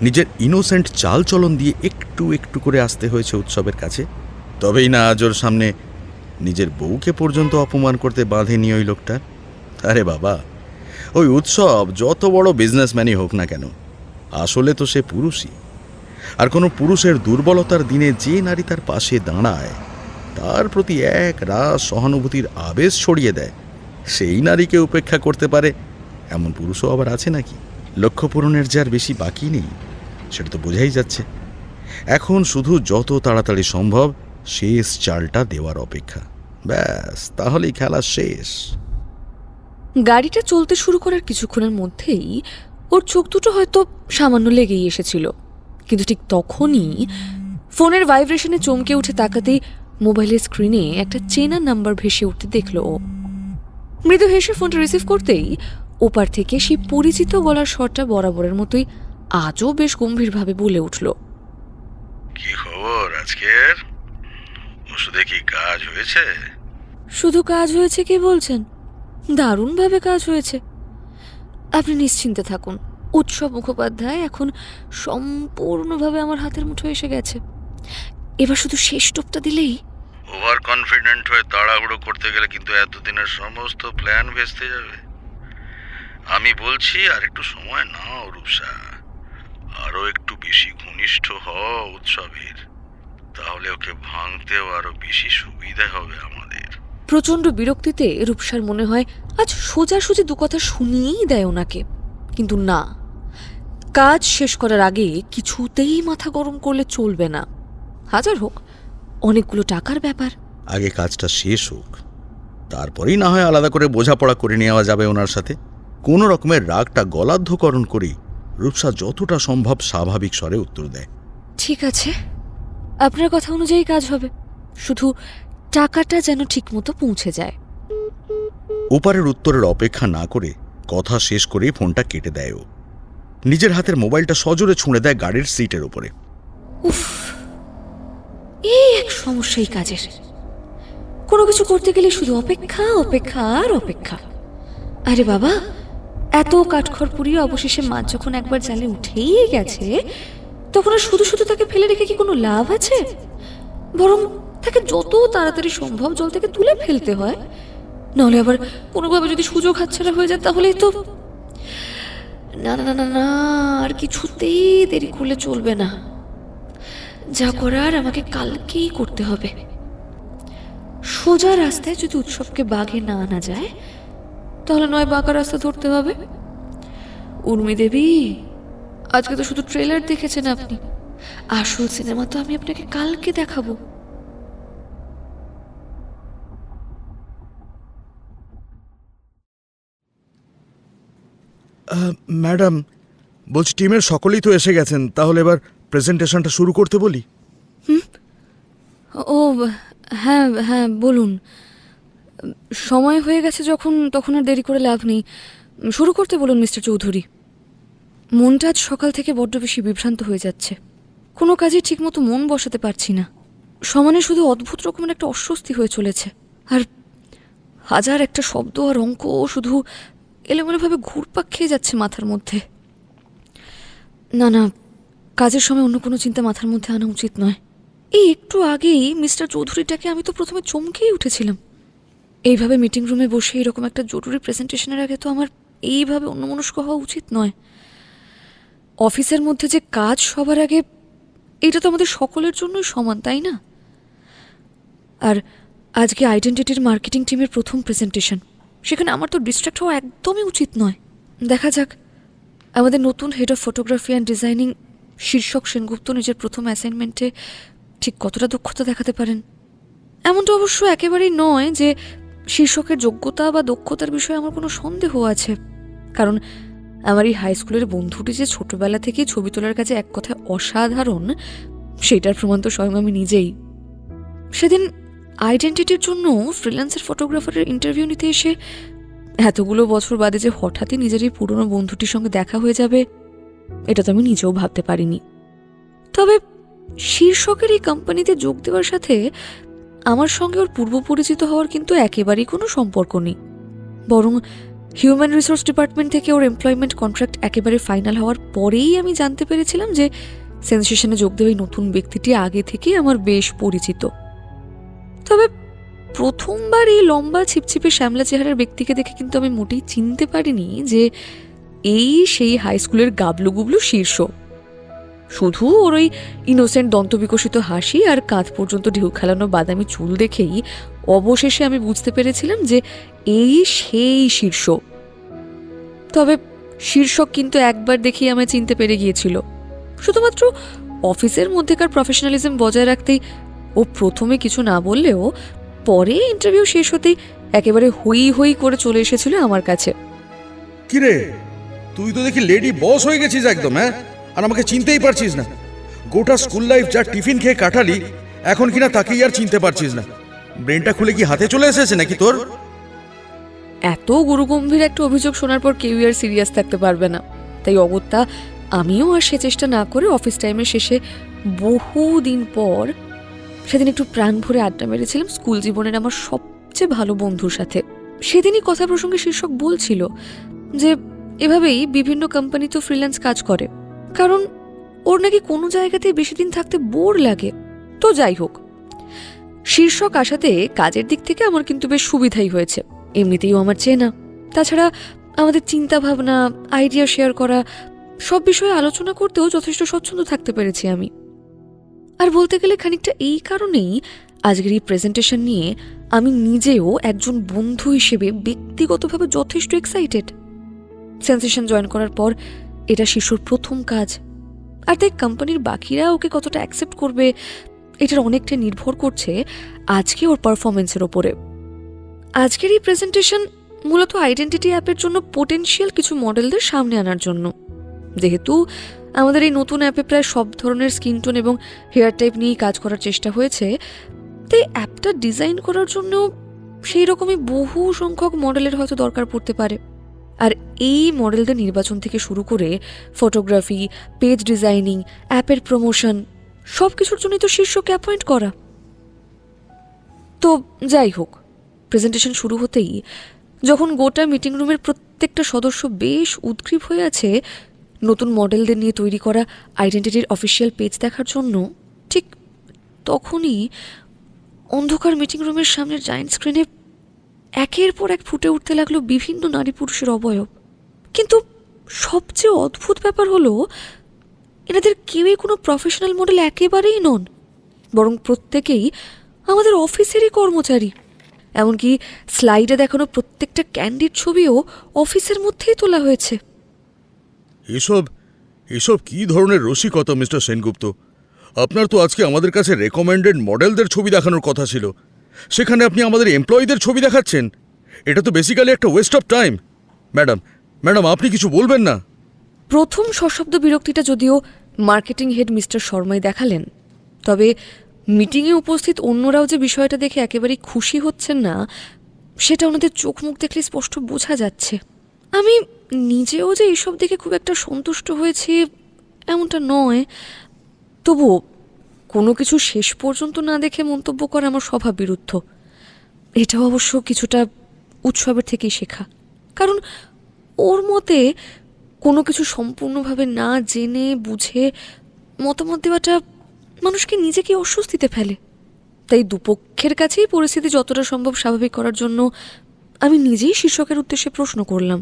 নিজের ইনোসেন্ট চালচলন দিয়ে একটু একটু করে আসতে হয়েছে উৎসবের কাছে। তবেই না আজ ওর সামনে নিজের বউকে পর্যন্ত অপমান করতে বাঁধেনি ওই লোকটা। আরে বাবা, ওই উৎসব যত বড় বিজনেসম্যানই হোক না কেন, আসলে তো সে পুরুষই। আর কোনো পুরুষের দুর্বলতার দিনে যে নারী তার পাশে দাঁড়ায়, তার প্রতি এক রাস সহানুভূতির আবেশ ছড়িয়ে দেয়, সেই নারীকে উপেক্ষা করতে পারে এমন পুরুষও আবার আছে নাকি? লক্ষ্য পূরণের যে আর বেশি বাকি নেই, সেটা তো বোঝাই যাচ্ছে। এখন শুধু যত তাড়াতাড়ি সম্ভব শেষ চালটা দেওয়ার অপেক্ষা। ব্যাস, তাহলেই খেলা শেষ। গাড়িটা চলতে শুরু করার কিছুক্ষণের মধ্যেই ওর চোখ দুটো হয়তো সামান্য লেগেই এসেছিল, কিন্তু ঠিক তখনই ফোনের ভাইব্রেশনে চমকে উঠে তাকাতেই মোবাইলের স্ক্রিনে একটা চেনা নাম্বার ভেসে উঠতে দেখল ও। মৃদু হেসে ফোনটা রিসিভ করতেই ওপার থেকে সেই পরিচিত গলার স্বরটা বরাবরের মতোই আজও বেশ গম্ভীরভাবে বলে উঠল, কি খবর আজকের? ওষুধে কি কাজ হয়েছে? শুধু কাজ হয়েছে কি বলছেন? দারুণভাবে কাজ হয়েছে। আপনি নিশ্চিন্তে থাকুন, উৎসব মুখোপাধ্যায় এখন সম্পূর্ণভাবে আমার হাতের মুঠোয় এসে গেছে। এবার শুধু শেষ টোপটা দিলেই। ওভার কনফিডেন্ট হয়ে তাড়াহুড়ো করতে গেলে কিন্তু এতদিনের সমস্ত প্ল্যান ভেস্তে যাবে। আমি বলছি আর একটু সময় নাও রূপসা, আরো একটু বেশি ঘনিষ্ঠ হও উৎসবের, তাহলে ওকে ভাঙতেও আরো বেশি সুবিধা হবে আমাদের। প্রচণ্ড বিরক্তিতে রূপসার মনে হয় আজ সোজাসুজি দু কথা শুনিয়েই দেয় ওনাকে, কিন্তু না, কাজ শেষ করার আগে কিছুতেই মাথা গরম করলে চলবে না। হাজার হোক অনেকগুলো টাকার ব্যাপার। আগে কাজটা শেষ হোক, তারপরেই না হয় আলাদা করে বোঝাপড়া করে নেওয়া যাবে ওনার সাথে। কোনো রকমের রাগটা গলাধ্যকরণ করেই রূপসা যতটা সম্ভব স্বাভাবিক স্বরে উত্তর দেয়, ঠিক আছে, আপনার কথা অনুযায়ী কাজ হবে, শুধু টাকাটা যেন ঠিকমতো পৌঁছে যায়। ওপারের উত্তরের অপেক্ষা না করে কথা শেষ করেই ফোনটা কেটে দেয় ও। নিজের হাতের মোবাইলটা সজোরে ছুঁড়ে দেয় গাড়ির সিটের ওপরে। উফ, এই এক সমস্যা এই কাজের। কোনো কিছু করতে গেলে শুধু অপেক্ষা, অপেক্ষা আর অপেক্ষা। আরে বাবা, এত কাঠখড় পুড়িয়ে অবশেষে মাছ যখন একবার জালে উঠেই গেছে, তখন আর শুধু শুধু তাকে ফেলে রেখে কি কোনো লাভ আছে? বরং তাকে যত তাড়াতাড়ি সম্ভব জল থেকে তুলে ফেলতে হয়, নাহলে আবার কোনোভাবে যদি সুযোগ হাতছাড়া হয়ে যায় তাহলেই তো। না না না না না, আর কিছুতেই দেরি করলে চলবে না। যা করার আমাকে কালকেই করতে হবে। সোজা রাস্তায় যদি উৎসবকে বাগে না আনা যায়, তাহলে নয় বাঁকা রাস্তা ধরতে হবে। উর্মি দেবী, আজকে তো শুধু ট্রেলার দেখেছেন আপনি, আসল সিনেমা তো আমি আপনাকে কালকে দেখাবো। ম্যাডাম, বলছি টিমের সকলেই তো এসে গেছেন, তাহলে এবার প্রেজেন্টেশনটা শুরু করতে বলি? ও হ্যাঁ হ্যাঁ বলুন। সময় হয়ে গেছে যখন, তখন আর দেরি করে লাভ নেই। শুরু করতে বলুন মিস্টার চৌধুরী। মনটা আজ সকাল থেকে বড্ড বেশি বিভ্রান্ত হয়ে যাচ্ছে। কোনো কাজে ঠিকমতো মন বসাতে পারছি না। সমানে শুধু অদ্ভুত রকমের একটা অস্বস্তি হয়ে চলেছে। আর হাজার একটা শব্দ আর অঙ্ক শুধু এলোমেলোভাবে ঘুরপাক খেয়ে যাচ্ছে মাথার মধ্যে। না না, কাজের সময় অন্য কোনো চিন্তা মাথার মধ্যে আনা উচিত নয়। এই একটু আগেই মিস্টার চৌধুরীটাকে আমি তো প্রথমে চমকেই উঠেছিলাম। এইভাবে মিটিং রুমে বসে এরকম একটা জরুরি প্রেজেন্টেশনের আগে তো আমার এইভাবে অন্যমনস্ক হওয়া উচিত নয়। অফিসের মধ্যে যে কাজ সবার আগে, এটা তো আমাদের সকলের জন্যই সমান, তাই না? আর আজকে আইডেন্টিটির মার্কেটিং টিমের প্রথম প্রেজেন্টেশন, সেখানে আমার তো ডিস্ট্র্যাক্ট হওয়া একদমই উচিত নয়। দেখা যাক আমাদের নতুন head of photography and designing শীর্ষক সেনগুপ্ত নিজের প্রথম অ্যাসাইনমেন্টে ঠিক কতটা দক্ষতা দেখাতে পারেন। এমনটা অবশ্য একেবারেই নয় যে শীর্ষকের যোগ্যতা বা দক্ষতার বিষয়ে আমার কোনো সন্দেহ আছে, কারণ আমার এই হাই স্কুলের বন্ধুটি যে ছোটবেলা থেকেই ছবি তোলার কাছে এক কথায় অসাধারণ, সেটার প্রমাণ তো স্বয়ং আমি নিজেই। সেদিন আইডেন্টিটির জন্য ফ্রিল্যান্সার ফটোগ্রাফারের ইন্টারভিউ নিতে এসে এতগুলো বছর বাদে যে হঠাৎই নিজের এই পুরনো বন্ধুটির সঙ্গে দেখা হয়ে যাবে, এটা তো আমি নিজেও ভাবতে পারিনি। তবে শীর্ষকের এই কোম্পানিতে যোগ দেওয়ার সাথে আমার সঙ্গে ওর পূর্ব পরিচিত হওয়ার কিন্তু একেবারেই কোনো সম্পর্ক নেই। বরং হিউম্যান রিসোর্স ডিপার্টমেন্ট থেকে ওর এমপ্লয়মেন্ট কন্ট্রাক্ট একেবারে ফাইনাল হওয়ার পরেই আমি জানতে পেরেছিলাম যে সেন্সেশনে যোগ দেওয়া এই নতুন ব্যক্তিটি আগে থেকেই আমার বেশ পরিচিত। তবে প্রথমবার এই লম্বা ছিপছিপে শ্যামলা চেহারার ব্যক্তিকে দেখে কিন্তু আমি মোটেই চিনতে পারিনি যে এই সেই হাই স্কুলের গাবলু গুবলু শীর্ষ। শুধু ওর ওই ইনোসেন্ট দন্তবিকশিত হাসি আর কাঁধ পর্যন্ত ঢেউ খেলানো বাদামি চুল দেখেই অবশেষে আমি বুঝতে পেরেছিলাম যে এই সেই শীর্ষ। তবে শীর্ষক কিন্তু একবার দেখেই আমায় চিনতে পেরে গিয়েছিল। শুধুমাত্র অফিসের মধ্যেকার প্রফেশনালিজম বজায় রাখতেই ও প্রথমে কিছু না বললেও পরে ইন্টারভিউ শেষ হতেই একেবারে হই হই করে চলে এসেছিল আমার কাছে। কিরে, তুই তো দেখি লেডি বস হয়ে গেছিস একদম, হ্যাঁ? আর আমাকে চিনতেই পারছিস না। গোটা স্কুল লাইফ যা টিফিন খেয়ে কাটালি, এখন কিনা তাকেই আর চিনতে পারছিস না। ব্রেনটা খুলে কি হাতে চলে এসেছে নাকি তোর? এত গুরুগম্ভীর একটা অভিযোগ শোনার পর কেউ আর সিরিয়াস থাকতে পারবে না, তাই অগত্যা আমিও আর সে চেষ্টা না করে অফিস টাইমের শেষে বহুদিন পর সেদিন একটু প্রাণ ভরে আড্ডা মেরেছিলাম স্কুল জীবনের আমার সবচেয়ে ভালো বন্ধুর সাথে। সেদিনই কথা প্রসঙ্গে শীর্ষক বলছিল যে এভাবেই বিভিন্ন কোম্পানি তো ফ্রিল্যান্স কাজ করে, কারণ ওর নাকি কোনো জায়গাতেই বেশি দিন থাকতে বোর লাগে। তো যাই হোক, শীর্ষক আসাতে কাজের দিক থেকে আমার কিন্তু বেশ সুবিধাই হয়েছে। এমনিতেই আমার চেনা, তাছাড়া আমাদের চিন্তা ভাবনা, আইডিয়া শেয়ার করা, সব বিষয়ে আলোচনা করতেও যথেষ্ট স্বচ্ছন্দ থাকতে পেরেছি আমি। আর বলতে গেলে খানিকটা এই কারণেই আজকের এই প্রেজেন্টেশন নিয়ে আমি নিজেও একজন বন্ধু হিসেবে ব্যক্তিগতভাবে যথেষ্ট এক্সাইটেড। সেন্সেশন জয়েন করার পর এটা শিশুর প্রথম কাজ, আর তাই কোম্পানির বাকিরা ওকে কতটা অ্যাকসেপ্ট করবে এটার অনেকটা নির্ভর করছে আজকে ওর পারফরমেন্সের ওপরে। আজকের এই প্রেজেন্টেশন মূলত আইডেন্টিটি অ্যাপের জন্য পোটেনশিয়াল কিছু মডেলদের সামনে আনার জন্য। যেহেতু আমাদের এই নতুন অ্যাপে প্রায় সব ধরনের স্কিন টোন এবং হেয়ার টাইপ নিয়েই কাজ করার চেষ্টা হয়েছে, তাই অ্যাপটা ডিজাইন করার জন্য সেই রকমই বহু সংখ্যক মডেলের হয়তো দরকার পড়তে পারে। আর এই মডেলদের নির্বাচন থেকে শুরু করে ফটোগ্রাফি, পেজ ডিজাইনিং, অ্যাপের প্রমোশন, সব কিছুর জন্যই তো শীর্ষকে অ্যাপয়েন্ট করা। তো যাই হোক, প্রেজেন্টেশন শুরু হতেই যখন গোটা মিটিং রুমের প্রত্যেকটা সদস্য বেশ উদ্গ্রীব হয়ে আছে নতুন মডেলদের নিয়ে তৈরি করা আইডেন্টিটির অফিসিয়াল পেজ দেখার জন্য, ঠিক তখনই অন্ধকার মিটিং রুমের সামনের জায়েন্ট স্ক্রিনে একের পর এক ফুটে উঠতে লাগলো বিভিন্ন নারী পুরুষের অবয়ব। কিন্তু সবচেয়ে অদ্ভুত ব্যাপার হলো এনাদের কেউই কোনো প্রফেশনাল মডেল একেবারেই নন, বরং প্রত্যেকেই আমাদের অফিসেরই কর্মচারী। এমনকি স্লাইডে দেখানো প্রত্যেকটা ক্যান্ডিড ছবিও অফিসের মধ্যেই তোলা হয়েছে। এসব কি ধরনের রসিকতা মিস্টার সেনগুপ্ত? আপনার তো আজকে আমাদের কাছে রেকমেন্ডেড মডেলদের ছবি দেখানোর কথা ছিল, সেখানে আপনি আমাদের এমপ্লয়ীদের ছবি দেখাচ্ছেন। এটা তো বেসিক্যালি একটা ওয়েস্ট অফ টাইম। ম্যাডাম, আপনি কিছু বলবেন না? প্রথম সশব্দ বিরক্তিটা যদিও মার্কেটিং হেড মিস্টার শর্মাই দেখালেন। তবে মিটিংয়ে উপস্থিত অন্যরাও যে বিষয়টা দেখে একেবারেই খুশি হচ্ছেন না, সেটা ওনাদের চোখ মুখ দেখলে স্পষ্ট বোঝা যাচ্ছে। আমি নিজেও যে এইসব দেখে খুব একটা সন্তুষ্ট হয়েছি এমনটা নয়, তবুও কোনো কিছু শেষ পর্যন্ত না দেখে মন্তব্য করা আমার স্বভাব বিরুদ্ধ। এটাও অবশ্য কিছুটা উৎসবের থেকেই শেখা, কারণ ওর মতে কোনো কিছু সম্পূর্ণভাবে না জেনে বুঝে মতামত দেওয়াটা মানুষকে নিজেকে অস্বস্তিতে ফেলে। তাই দুপক্ষের কাছেই পরিস্থিতি যতটা সম্ভব স্বাভাবিক করার জন্য আমি নিজেই শীর্ষকের উদ্দেশ্যে প্রশ্ন করলাম,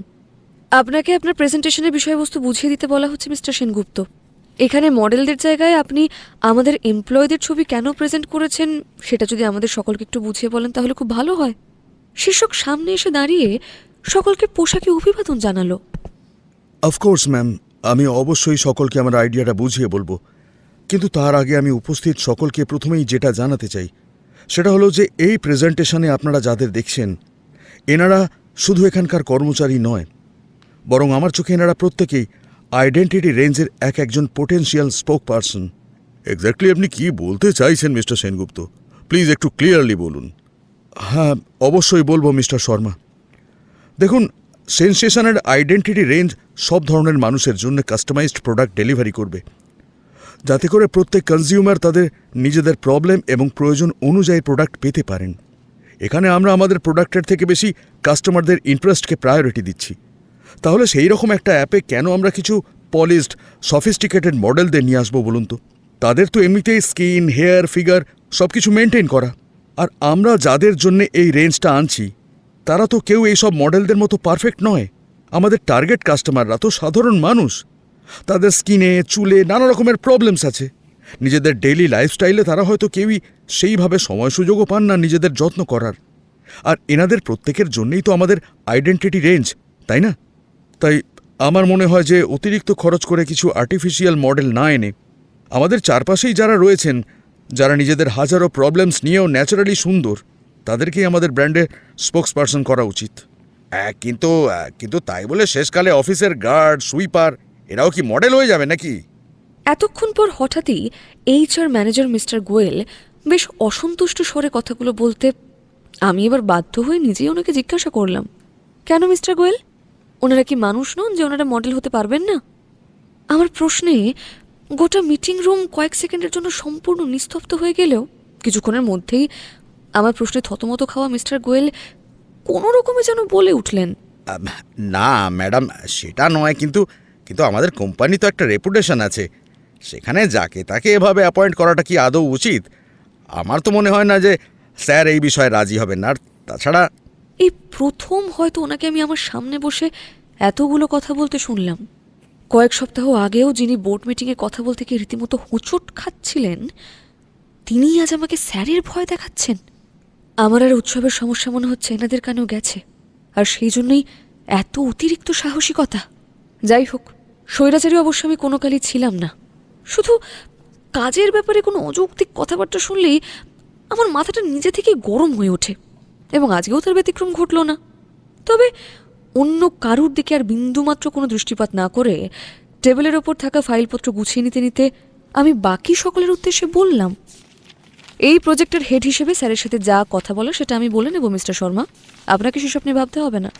আপনাকে আপনার প্রেজেন্টেশনের বিষয়বস্তু বুঝিয়ে দিতে বলা হচ্ছে মিস্টার সেনগুপ্ত। এখানে মডেলদের জায়গায় আপনি আমাদের এমপ্লয়ীদের ছবি কেন প্রেজেন্ট করেছেন সেটা যদি আমাদের সকলকে একটু বুঝিয়ে বলেন তাহলে খুব ভালো হয়। শীর্ষক সামনে এসে দাঁড়িয়ে সকলকে পোশাকে অভিবাদন জানালো। অফকোর্স ম্যাম, আমি অবশ্যই সকলকে আমার আইডিয়াটা বুঝিয়ে বলবো, কিন্তু তার আগে আমি উপস্থিত সকলকে প্রথমেই যেটা জানাতে চাই সেটা হলো যে এই প্রেজেন্টেশনে আপনারা যাদের দেখছেন এনারা শুধু এখানকার কর্মচারী নয়, বরং আমার চোখে এনারা প্রত্যেকেই আইডেন্টিটি রেঞ্জের একজন পোটেনশিয়াল স্পোক পারসন। এক্স্যাক্টলি আপনি কি বলতে চাইছেন মিস্টার সেনগুপ্ত? প্লিজ একটু ক্লিয়ারলি বলুন। হ্যাঁ, অবশ্যই বলবো মিস্টার শর্মা। দেখুন, সেনসেশনের আইডেন্টিটি রেঞ্জ সব ধরনের মানুষের জন্য কাস্টমাইজড প্রোডাক্ট ডেলিভারি করবে, যাতে করে প্রত্যেক কনজিউমার তাদের নিজেদের প্রবলেম এবং প্রয়োজন অনুযায়ী প্রোডাক্ট পেতে পারেন। এখানে আমরা আমাদের প্রোডাক্টের থেকে বেশি কাস্টমারদের ইন্টারেস্টকে প্রায়োরিটি দিচ্ছি। তাহলে সেই রকম একটা অ্যাপে কেন আমরা কিছু পলিশড সফিস্টিকেটেড মডেলদের নিয়ে আসবো বলুন তো? তাদের তো এমনিতেই স্কিন, হেয়ার, ফিগার সব কিছু মেনটেন করা। আর আমরা যাদের জন্য এই রেঞ্জটা আনছি তারা তো কেউ এইসব মডেলদের মতো পারফেক্ট নয়। আমাদের টার্গেট কাস্টমাররা তো সাধারণ মানুষ। তাদের স্কিনে, চুলে নানা রকমের প্রবলেমস আছে। নিজেদের ডেইলি লাইফস্টাইলে তারা হয়তো কেউই সেইভাবে সময় সুযোগও পান না নিজেদের যত্ন করার। আর এনাদের প্রত্যেকের জন্যই তো আমাদের আইডেন্টিটি রেঞ্জ, তাই না? তাই আমার মনে হয় যে অতিরিক্ত খরচ করে কিছু আর্টিফিশিয়াল মডেল না এনে আমাদের চারপাশেই যারা রয়েছেন, যারা নিজেদের হাজারো প্রবলেমস নিয়েও ন্যাচারালি সুন্দর, তাদেরকেই আমাদের ব্র্যান্ডের স্পোক্স পারসন করা উচিত। কিন্তু তাই বলে শেষকালে অফিসের গার্ড, সুইপার এরাও কি মডেল হয়ে যাবে নাকি? এতক্ষণ পর হঠাৎই HR ম্যানেজার মিস্টার গোয়েল বেশ অসন্তুষ্ট স্বরে কথাগুলো বলতে আমি এবার বাধ্য হয়ে নিজেই ওনাকে জিজ্ঞাসা করলাম, কেন মিস্টার গোয়েল, ওনারা কি মানুষ নন যে ওনারা মডেল হতে পারবেন না? আমার প্রশ্নে গোটা মিটিং রুম কয়েক সেকেন্ডের জন্য সম্পূর্ণ নিস্তব্ধ হয়ে গেলেও কিছুক্ষণের মধ্যেই আমার প্রশ্নে থতমত খাওয়া মিস্টার গোয়েল কোনো রকমে যেন বলে উঠলেন, না ম্যাডাম, সেটা নয়, কিন্তু আমাদের কোম্পানি তো একটা রেপুটেশন আছে। সেখানে যাকে তাকে এভাবে অ্যাপয়েন্ট করাটা কি আদৌ উচিত? আমার তো মনে হয় না যে স্যার এই বিষয়ে রাজি হবেন। আর তাছাড়া এই প্রথম হয়তো ওনাকে আমি আমার সামনে বসে এতগুলো কথা বলতে শুনলাম। কয়েক সপ্তাহ আগেও যিনি বোর্ড মিটিংয়ে কথা বলতে গিয়ে রীতিমতো হোঁচট খাচ্ছিলেন, তিনিই আজ আমাকে স্যারের ভয় দেখাচ্ছেন। আমার আর উৎসবের সমস্যা মনে হচ্ছে এনাদের কানেও গেছে, আর সেই জন্যই এত অতিরিক্ত সাহসিকতা। যাই হোক, স্বৈরাচারী অবশ্য আমি কোনো কালই ছিলাম না। শুধু কাজের ব্যাপারে কোনো অযৌক্তিক কথাবার্তা শুনলেই আমার মাথাটা নিজে থেকে গরম হয়ে ওঠে, এবং আজকেও তার ব্যতিক্রম ঘটল না। তবে অন্য কারুর দিকে আর বিন্দুমাত্র কোনো দৃষ্টিপাত না করে টেবিলের ওপর থাকা ফাইলপত্র গুছিয়ে নিতে নিতে আমি বাকি সকলের উদ্দেশ্যে বললাম, এই প্রজেক্টের হেড হিসেবে স্যারের সাথে যা কথা বলো সেটা আমি বলে নেব মিস্টার শর্মা, আপনাকে সেসব নিয়ে ভাবতে হবে না।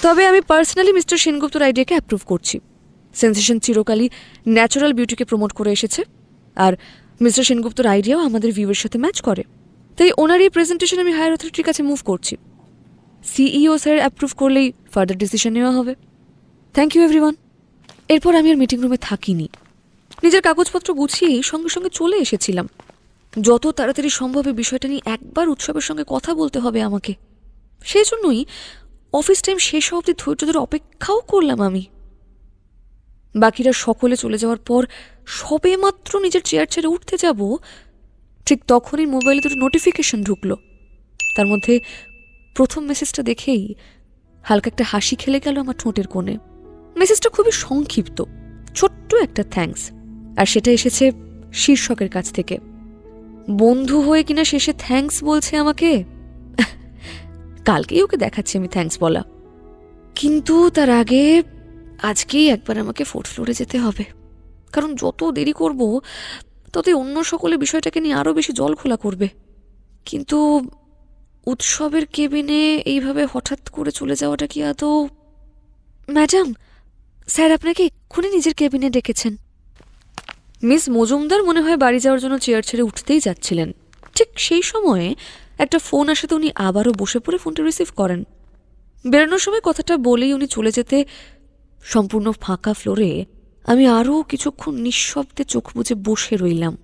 তবে আমি পার্সোনালি মিস্টার সেনগুপ্তর আইডিয়াকে অ্যাপ্রুভ করছি। সেন্সেশন চিরকালই ন্যাচারাল বিউটিকে প্রমোট করে এসেছে, আর মিস্টার সেনগুপ্তর আইডিয়াও আমাদের ভিউয়ের সাথে ম্যাচ করে। তাই ওনার এই প্রেজেন্টেশন আমি হায়ার অথরিটির কাছে মুভ করছি। CEO স্যার অ্যাপ্রুভ করলেই ফার্দার ডিসিশন নেওয়া হবে। Thank you everyone. এরপর আমি আর মিটিং রুমে থাকিনি, নিজের কাগজপত্র গুছিয়েই সঙ্গে সঙ্গে চলে এসেছিলাম। যত তাড়াতাড়ি সম্ভব এই বিষয়টা নিয়ে একবার উৎসবের সঙ্গে কথা বলতে হবে আমাকে। সেই জন্যই অফিস টাইম শেষ হওয়া অবধি ধৈর্য ধরে অপেক্ষাও করলাম আমি। বাকিরা সকলে চলে যাওয়ার পর সবে মাত্র নিজের চেয়ার ছেড়ে উঠতে যাব, ঠিক তখনই মোবাইলে দুটো নোটিফিকেশন ঢুকলো। তার মধ্যে প্রথম মেসেজটা দেখেই হালকা একটা হাসি খেলে গেল আমার ঠোঁটের কোণে। মেসেজটা খুবই সংক্ষিপ্ত, ছোট্ট একটা থ্যাঙ্কস, আর সেটা এসেছে শীর্ষকের কাছ থেকে। বন্ধু হয়ে কিনা শেষে থ্যাঙ্কস বলছে আমাকে। কালকেই ওকে দেখাচ্ছি আমি থ্যাঙ্কস বলা, কিন্তু তার আগে আজকেই একবার আমাকে 4th ফ্লোরে যেতে হবে। কারণ যত দেরি করব ততই অন্য সকলে বিষয়টাকে নিয়ে আরও বেশি জল খোলা করবে। কিন্তু উৎসবের কেবিনে এইভাবে হঠাৎ করে চলে যাওয়াটা কি আদৌ... ম্যাডাম, স্যার আপনাকে এক্ষুনি নিজের কেবিনে ডেকেছেন। মিস মজুমদার মনে হয় বাড়ি যাওয়ার জন্য চেয়ার ছেড়ে উঠতেই যাচ্ছিলেন। ঠিক সেই সময়ে একটা ফোন আসাতে উনি আবারও বসে পড়ে ফোনটা রিসিভ করেন। বেরোনোর সময় কথাটা বলেই উনি চলে যেতে সম্পূর্ণ ফাঁকা ফ্লোরে আমি আরও কিছুক্ষণ নিঃশব্দে চোখ বুজে বসে রইলাম।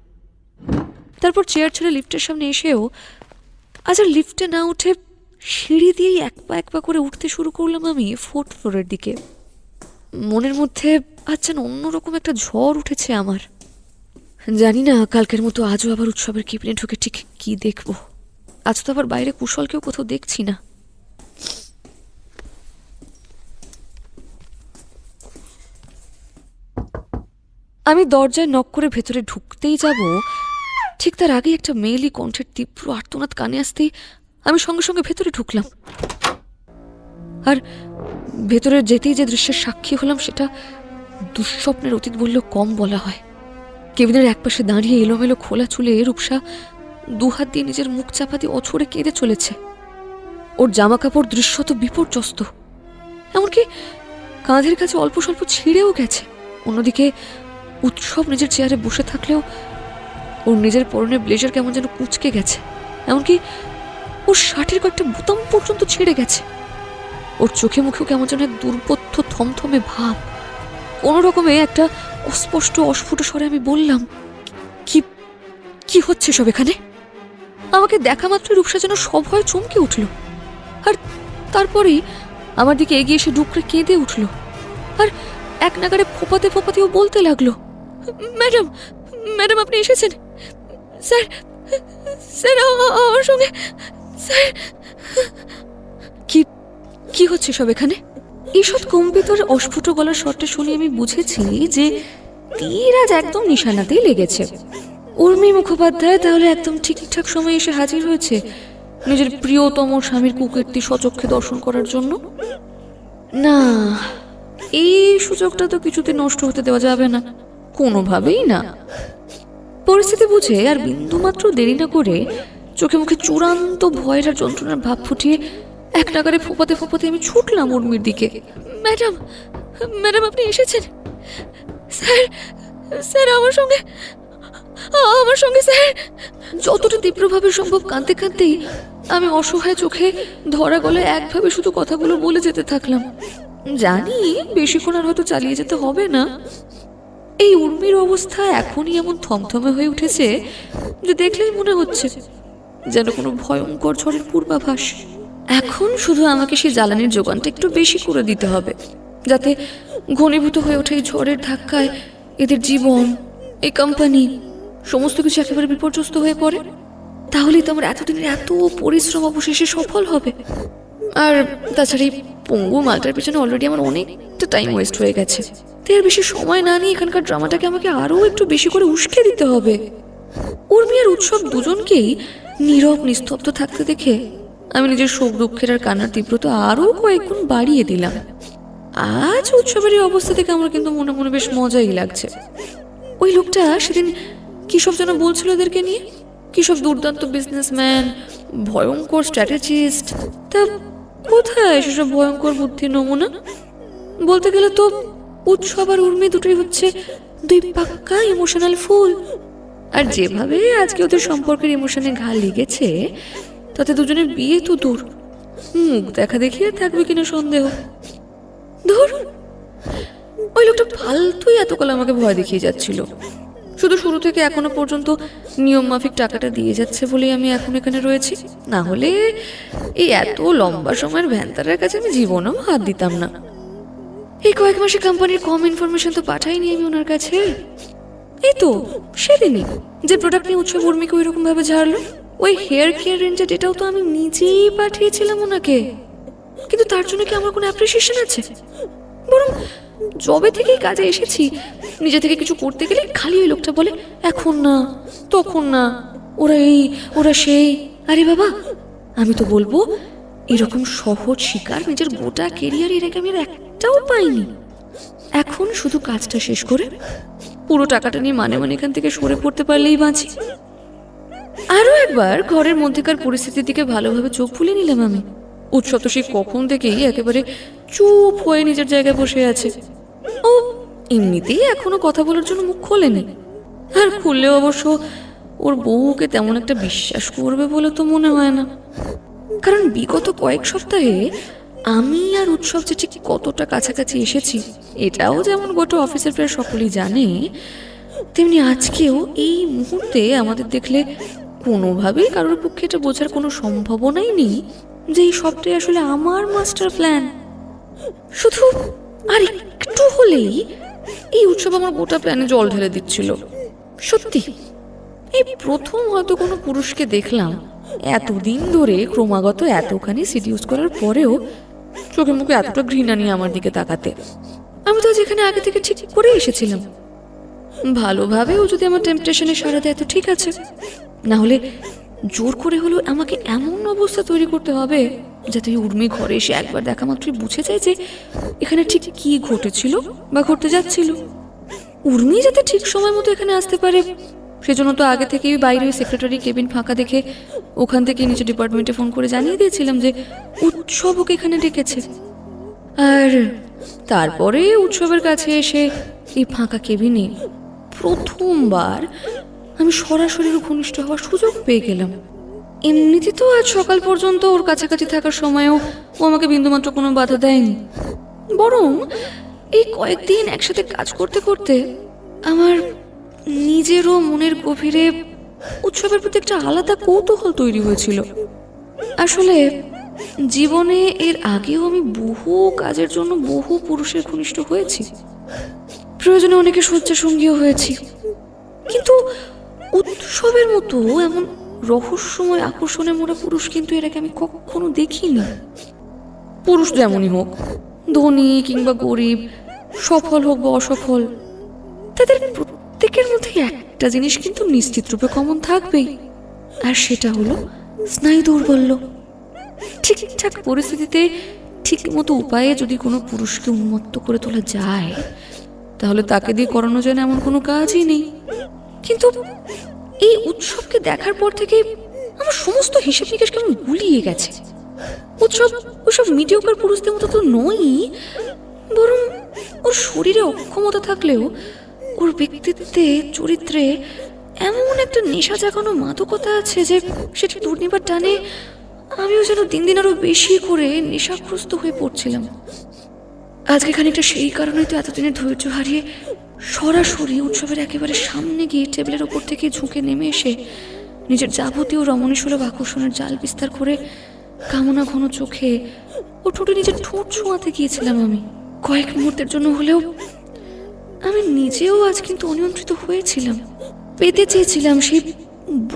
তারপর চেয়ার ছেড়ে লিফটের সামনে এসেও আজ আর লিফটে না উঠে সিঁড়ি দিয়েই এক পা করে উঠতে শুরু করলাম আমি 4th ফ্লোরের দিকে। মনের মধ্যে আজ যেন অন্যরকম একটা ঝড় উঠেছে আমার। জানি না কালকের মতো আজও আবার উৎসবের কেবিনে ঢুকে ঠিক কি দেখব। আজ তো আবার বাইরে কুশলকেও কোথাও দেখছি না। আমি দরজায় নক করে ভেতরে ঢুকতেই যাব, ঠিক তার আগে একটা মেয়েলি কণ্ঠের তীব্র আর্তনাদ কানে আসতেই আমি সঙ্গে সঙ্গে ভেতরে ঢুকলাম। আর ভেতরে যেতেই যে দৃশ্যের সাক্ষী হলাম সেটা দুঃস্বপ্নের অতীত বললেও কম বলা হয়। কেবিনের একপাশে দাঁড়িয়ে এলোমেলো খোলা চুলে রূপসা দুহাত দিয়ে নিজের মুখ চাপা দিয়ে অছড়ে কেঁদে চলেছে। ওর জামা কাপড় দৃশ্যত বিপর্যস্ত, এমনকি কাঁধের কাছে অল্প স্বল্প ছিঁড়েও গেছে। অন্যদিকে উৎসব নিজের চেয়ারে বসে থাকলেও ওর নিজের পরনে ব্লেজার কেমন যেন কুঁচকে গেছে, এমনকি ওর শার্টের কয়েকটা বোতাম পর্যন্ত ছিঁড়ে গেছে। ওর চোখে মুখেও কেমন যেন এক দুর্বোধ্য থমথমে ভাব। কোনো রকমে একটা অস্পষ্ট অস্ফুট স্বরে আমি বললাম, কি কি হচ্ছে সব এখানে? আমাকে দেখা মাত্রই রূপসা যেন সভয়ে চমকে উঠল, আর তারপরেই আমার দিকে এগিয়ে এসে ডুকরে কেঁদে উঠল। আর এক নাগারে ফোপাতে ফোপাতে ও বলতে লাগলো, ম্যাডাম ম্যাডাম আপনি এসেছেন? স্যার স্যার আমার সঙ্গে স্যার। কি কি হচ্ছে সব এখানে? ঈষৎ কম্পিত অস্ফুট গলার স্বরটা শুনে আমি বুঝেছি যে তীর আজ একদম নিশানাতেই লেগেছে। উর্মি মুখোপাধ্যায় তাহলে একদম ঠিকঠাক সময় এসে হাজির হয়েছে নিজের প্রিয়তম স্বামীর কুকীর্তি স্বচক্ষে দর্শন করার জন্য। না, এই সুযোগটা তো কিছুতে নষ্ট হতে দেওয়া যাবে না, কোনোভাবেই না। পরিস্থিতি বুঝে আর বিন্দুমাত্র দেরি না করে চোখে মুখে চূড়ান্ত ভয়ের আর যন্ত্রণার ভাব ফুটিয়ে এক নাগারে ফোপাতে ফোপাতে আমি ছুটলাম উর্মির দিকে। ম্যাডাম ম্যাডাম আপনি এসেছেন? স্যার স্যার আমার সঙ্গে স্যার। যতটা তীব্রভাবে সম্ভব কাঁদতে কাঁদতেই আমি অসহায় চোখে ধরা গলায় একভাবে শুধু কথাগুলো বলে যেতে থাকলাম। জানি বেশিক্ষণ আর হয়তো চালিয়ে যেতে হবে না। এই উর্মির অবস্থা এখনই এমন থমথমে হয়ে উঠেছে যে দেখলেই মনে হচ্ছে যেন কোনো ভয়ঙ্কর ঝড়ের পূর্বাভাস। এখন শুধু আমাকে সেই জ্বালানির যোগানটা একটু বেশি করে দিতে হবে, যাতে ঘনীভূত হয়ে ওঠে এই ঝড়ের ধাক্কায় এদের জীবন, এই কোম্পানি সমস্ত কিছু একেবারে বিপর্যস্ত হয়ে পড়ে। তাহলেই তো আমার এতদিনের এত পরিশ্রম অবশেষে সফল হবে। আর তাছাড়া এই পঙ্গু মালটার পেছনে অলরেডি আমার অনেকটা টাইম ওয়েস্ট হয়ে গেছে। তাই আর বেশি সময় না নিয়ে এখানকার ড্রামাটাকে আমাকে আরও একটু বেশি করে উস্কে দিতে হবে। উর্মি আর উৎসব দুজনকেই নীরব নিস্তব্ধ থাকতে দেখে আমি নিজের শোক দুঃখের আর কান্নার তীব্রতা আরও কয়েকগুণ বাড়িয়ে দিলাম। আজ উৎসবের এই অবস্থা থেকে আমার কিন্তু মনে মনে বেশ মজাই লাগছে। ওই লোকটা সেদিন কী সব যেন বলছিল এদেরকে নিয়ে, কী সব দুর্দান্ত বিজনেসম্যান, ভয়ঙ্কর স্ট্র্যাটেজিস্ট। তা কোথায় সেসব ভয়ঙ্কর বুদ্ধির নমুনা? বলতে গেলে তো উৎসব আর উর্মি দুটোই হচ্ছে দুই পাক্কা ইমোশনাল ফুল। আর যেভাবে আজকে ওদের সম্পর্কের ইমোশনে ঘা লেগেছে তাতে দুজনের বিয়ে তো দূর, মুখ দেখা দেখিয়ে থাকবে কিনা সন্দেহ। ধুর, ওই লোকটা ফালতুই এতকাল আমাকে ভয় দেখিয়ে যাচ্ছিল। শুধু শুরু থেকে এখনো পর্যন্ত নিয়ম মাফিক টাকাটা দিয়ে যাচ্ছে বলেই আমি এখন এখানে রয়েছি, না হলে এই এত লম্বা সময়ের ভ্যানতারের কাছে আমি জীবনেও হাত দিতাম না। এই কয়েক মাসে কোম্পানির কম ইনফরমেশন তো পাঠাইনি আমি ওনার কাছে। এই তো সেদিনই যে প্রোডাক্ট নিয়ে উৎসব উর্মিকে ওই রকম ভাবে ঝাড়লো, ওই হেয়ার কেয়ার রেঞ্জের এটাও তো আমি নিজেই পাঠিয়েছিলাম ওনাকে। কিন্তু তার জন্য কি আমার কোনো অ্যাপ্রিসিয়েশন আছে? বরং জবে থেকেই কাজে এসেছি, নিজে থেকে কিছু করতে গেলে খালি ওই লোকটা বলে এখন না, তখন না, ওরা এই ওরা সেই। আরে বাবা, আমি তো বলবো এরকম সহজ শিকার নিজের গোটা কেরিয়ার এর আগে আমি আর একটাও পাইনি। এখন শুধু কাজটা শেষ করে পুরো টাকাটা নিয়ে মানে মানে এখান থেকে সরে পড়তে পারলেই বাঁচি। আরও একবার ঘরের মধ্যেকার পরিস্থিতির দিকে ভালোভাবে চোখ খুলে নিলাম আমি। উৎসব তো সেই কখন থেকেই একেবারে চুপ হয়ে নিজের জায়গায় বসে আছে। ও এমনিতেই এখনো কথা বলার জন্য মুখ খোলেনি, আর খুললেও অবশ্য ওর বউকে তেমন একটা বিশ্বাস করবে বলে তো মনে হয় না। কারণ বিগত কয়েক সপ্তাহে আমি আর উৎসব যে ঠিক কতটা কাছাকাছি এসেছি এটাও যেমন গোটা অফিসের প্রায় সকলেই জানে, তেমনি আজকেও এই মুহূর্তে আমাদের দেখলে কোনোভাবেই কারোর পক্ষে এটা বোঝার কোনো সম্ভাবনাই নেই যে এই সবটাই আসলে আমার মাস্টার প্ল্যান। শুধু আর একটু হলেই এই উৎসব আমার গোটা প্ল্যানে জল ঢেলে দিচ্ছিল। সত্যি এই প্রথম হয়তো কোনো পুরুষকে দেখলাম এতদিন ধরে ক্রমাগত এতখানি সিডিউস করার পরেও চোখে মুখে এতটা ঘৃণা নিয়ে আমার দিকে তাকাতে। আমি তো যেখানে আগে থেকে ঠিক করে এসেছিলাম, ভালোভাবে ও যদি আমার টেম্পটেশনে সাড়া দেয় তো ঠিক আছে, না হলে জোর করে হলেও আমাকে এমন অবস্থা তৈরি করতে হবে যাতে উর্মি ঘরে এসে একবার দেখা মাত্রই বুঝে যায় যে এখানে ঠিক কি ঘটেছিল বা ঘটতে যাচ্ছিল। উর্মি যাতে ঠিক সময় মতো এখানে আসতে পারে সেজন্য তো আগে থেকেই বাইরে সেক্রেটারি কেবিন ফাঁকা দেখে ওখান থেকে নিচে ডিপার্টমেন্টে ফোন করে জানিয়ে দিয়েছিলাম যে উৎসব ওকে এখানে ডেকেছে। আর তারপরে উৎসবের কাছে এসে এই ফাঁকা কেবিনে প্রথমবার আমি সরাসরি ঘনিষ্ঠ হওয়ার সুযোগ পেয়ে গেলাম। এমনিতে তো আজ সকাল পর্যন্ত ওর কাছাকাছি থাকার সময়ও ও আমাকে বিন্দুমাত্র কোনো বাধা দেয়নি, বরং এই কয়েকদিন একসাথে কাজ করতে করতে আমার নিজেরও মনের গভীরে উৎসবের প্রতি একটা আলাদা কৌতূহল তৈরি হয়েছিল। আসলে জীবনে এর আগেও আমি বহু কাজের জন্য বহু পুরুষের ঘনিষ্ঠ হয়েছি, প্রয়োজনে অনেকে শয্যাসঙ্গীও হয়েছি, কিন্তু উৎসবের মতো এমন রহস্যময় আকর্ষণে মোড়া পুরুষ কিন্তু এর আগে আমি কখনো দেখিনি। পুরুষ যেমনই হোক, ধনী কিংবা গরিব, সফল হোক বা অসফল, তাদের প্রত্যেকের মধ্যে একটা জিনিস কিন্তু নিশ্চিত রূপে কমন থাকবেই, আর সেটা হলো স্নায়ু দৌর্বল্য। ঠিকঠাক পরিস্থিতিতে ঠিক মতো উপায়ে যদি কোনো পুরুষকে উন্মত্ত করে তোলা যায় তাহলে তাকে দিয়ে করানো যায় না এমন কোনো কাজই নেই। কিন্তু এই উৎসবকে দেখার পর থেকে আমার সমস্ত হিসেব নিকেশ কেমন গুলিয়ে গেছে। উৎসব ওইসব মিডিওকার পুরুষদের মতো তো নয়ই, বরং ওর শরীরে অক্ষমতা থাকলেও ওর ব্যক্তিত্বে চরিত্রে এমন একটা নেশা জাগানো মাদকতা আছে যে সেটা দুর্নিবার টানে আমিও যেন দিন দিন আরো বেশি করে নেশাগ্রস্ত হয়ে পড়ছিলাম। আজকে খানিকটা সেই কারণেই তো এতদিনের ধৈর্য হারিয়ে সরাসরি উৎসবের একেবারে সামনে গিয়ে টেবিলের ওপর থেকে ঝুঁকে নেমে এসে নিজের যাবতীয় রমণীসুলভ আকর্ষণের জাল বিস্তার করে কামনা ঘন চোখে ও ঠোঁটে নিজের ঠোঁট ছোঁয়াতে গিয়েছিলাম। আমি কয়েক মুহূর্তের জন্য হলেও আমি নিজেও আজ কিন্তু অনিয়ন্ত্রিত হয়েছিলাম, পেতে চেয়েছিলাম সেই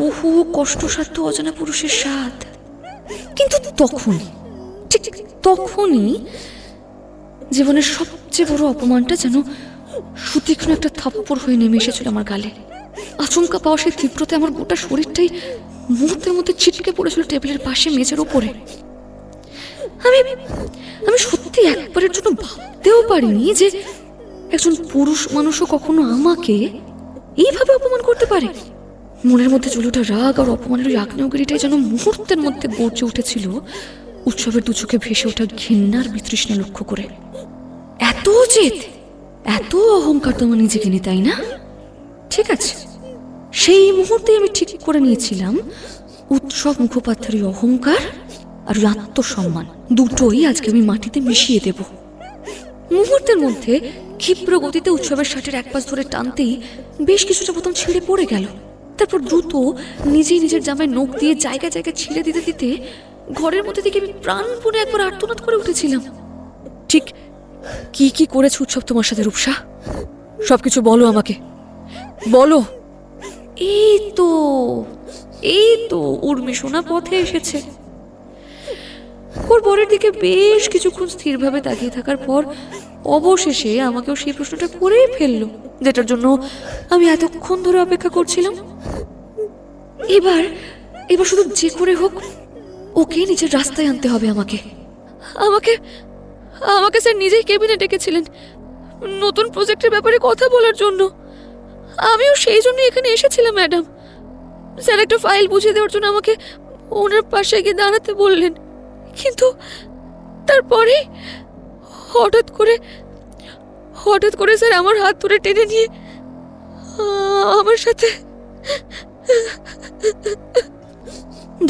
বহু কষ্টসাধ্য অজানা পুরুষের স্বাদ। কিন্তু ঠিক তখনই জীবনের সবচেয়ে বড় অপমানটা যেন সুতীক্ষ্ণ একটা থাপ্পড় হয়ে নেমে এসেছিল আমার গালে। আচমকা পাওয়া সেই তীব্রতে আমার গোটা শরীরটাই মুহূর্তের মধ্যে ছিটকে পড়েছিল টেবিলের পাশে মেঝের উপরে। আমি সত্যি একবারের জন্য ভাবতেও পারিনি যে একজন পুরুষ মানুষও কখনো আমাকে এইভাবে অপমান করতে পারে। মনের মধ্যে জ্বলে ওঠা রাগ আর অপমানের ওই আগ্নেয়গিরিটাই যেন মুহূর্তের মধ্যে গর্জে উঠেছিল উৎসবের দু চোখে ভেসে ওঠা ঘৃণার বিতৃষ্ণা লক্ষ্য করে। এত জেদ, এত অহংকার তোমার নিজেকে নিয়ে, তাই না? ঠিক আছে, সেই মুহূর্তে আমি ঠিক করে নিয়েছিলাম উৎসব মুখোপাধ্যায়ের অহংকার আর আত্মসম্মান দুটোই আজকে আমি মাটিতে মিশিয়ে দেব। মুহূর্তের মধ্যে ক্ষিপ্র গতিতে উৎসবের শার্টের এক পাশ ধরে টানতেই বেশ কিছুটা বোতাম ছিঁড়ে পড়ে গেল। তারপর দ্রুত নিজেই নিজের জামায় নখ দিয়ে জায়গায় জায়গায় ছিঁড়ে দিতে দিতে ঘরের মধ্যে থেকে আমি প্রাণপণে একবার আর্তনাদ করে উঠেছিলাম। ঠিক কি কি করেছে উৎসব তোমার সাথে রূপসা? সবকিছু বলো আমাকে, বলো। এই তো উর্মি সোনা পথে এসেছে। ওর বরের দিকে বেশ কিছুক্ষণ স্থিরভাবে তাকিয়ে থাকার পর অবশেষে আমাকেও সেই প্রশ্নটা করেই ফেললো যেটার জন্য আমি এতক্ষণ ধরে অপেক্ষা করছিলাম। এবার শুধু যে করে হোক ওকে নিজের রাস্তায় আনতে হবে। আমাকে স্যার নিজেই কেবিনে ডেকেছিলেন নতুন প্রজেক্টের ব্যাপারে কথা বলার জন্য। আমিও সেই জন্য এখানে এসেছিলাম ম্যাডাম। স্যার একটা ফাইল বুঝিয়ে দেওয়ার জন্য আমাকে ওনার পাশে গিয়ে দাঁড়াতে বললেন, কিন্তু তারপরে হঠাৎ করে স্যার আমার হাত ধরে টেনে নিয়ে আমার সাথে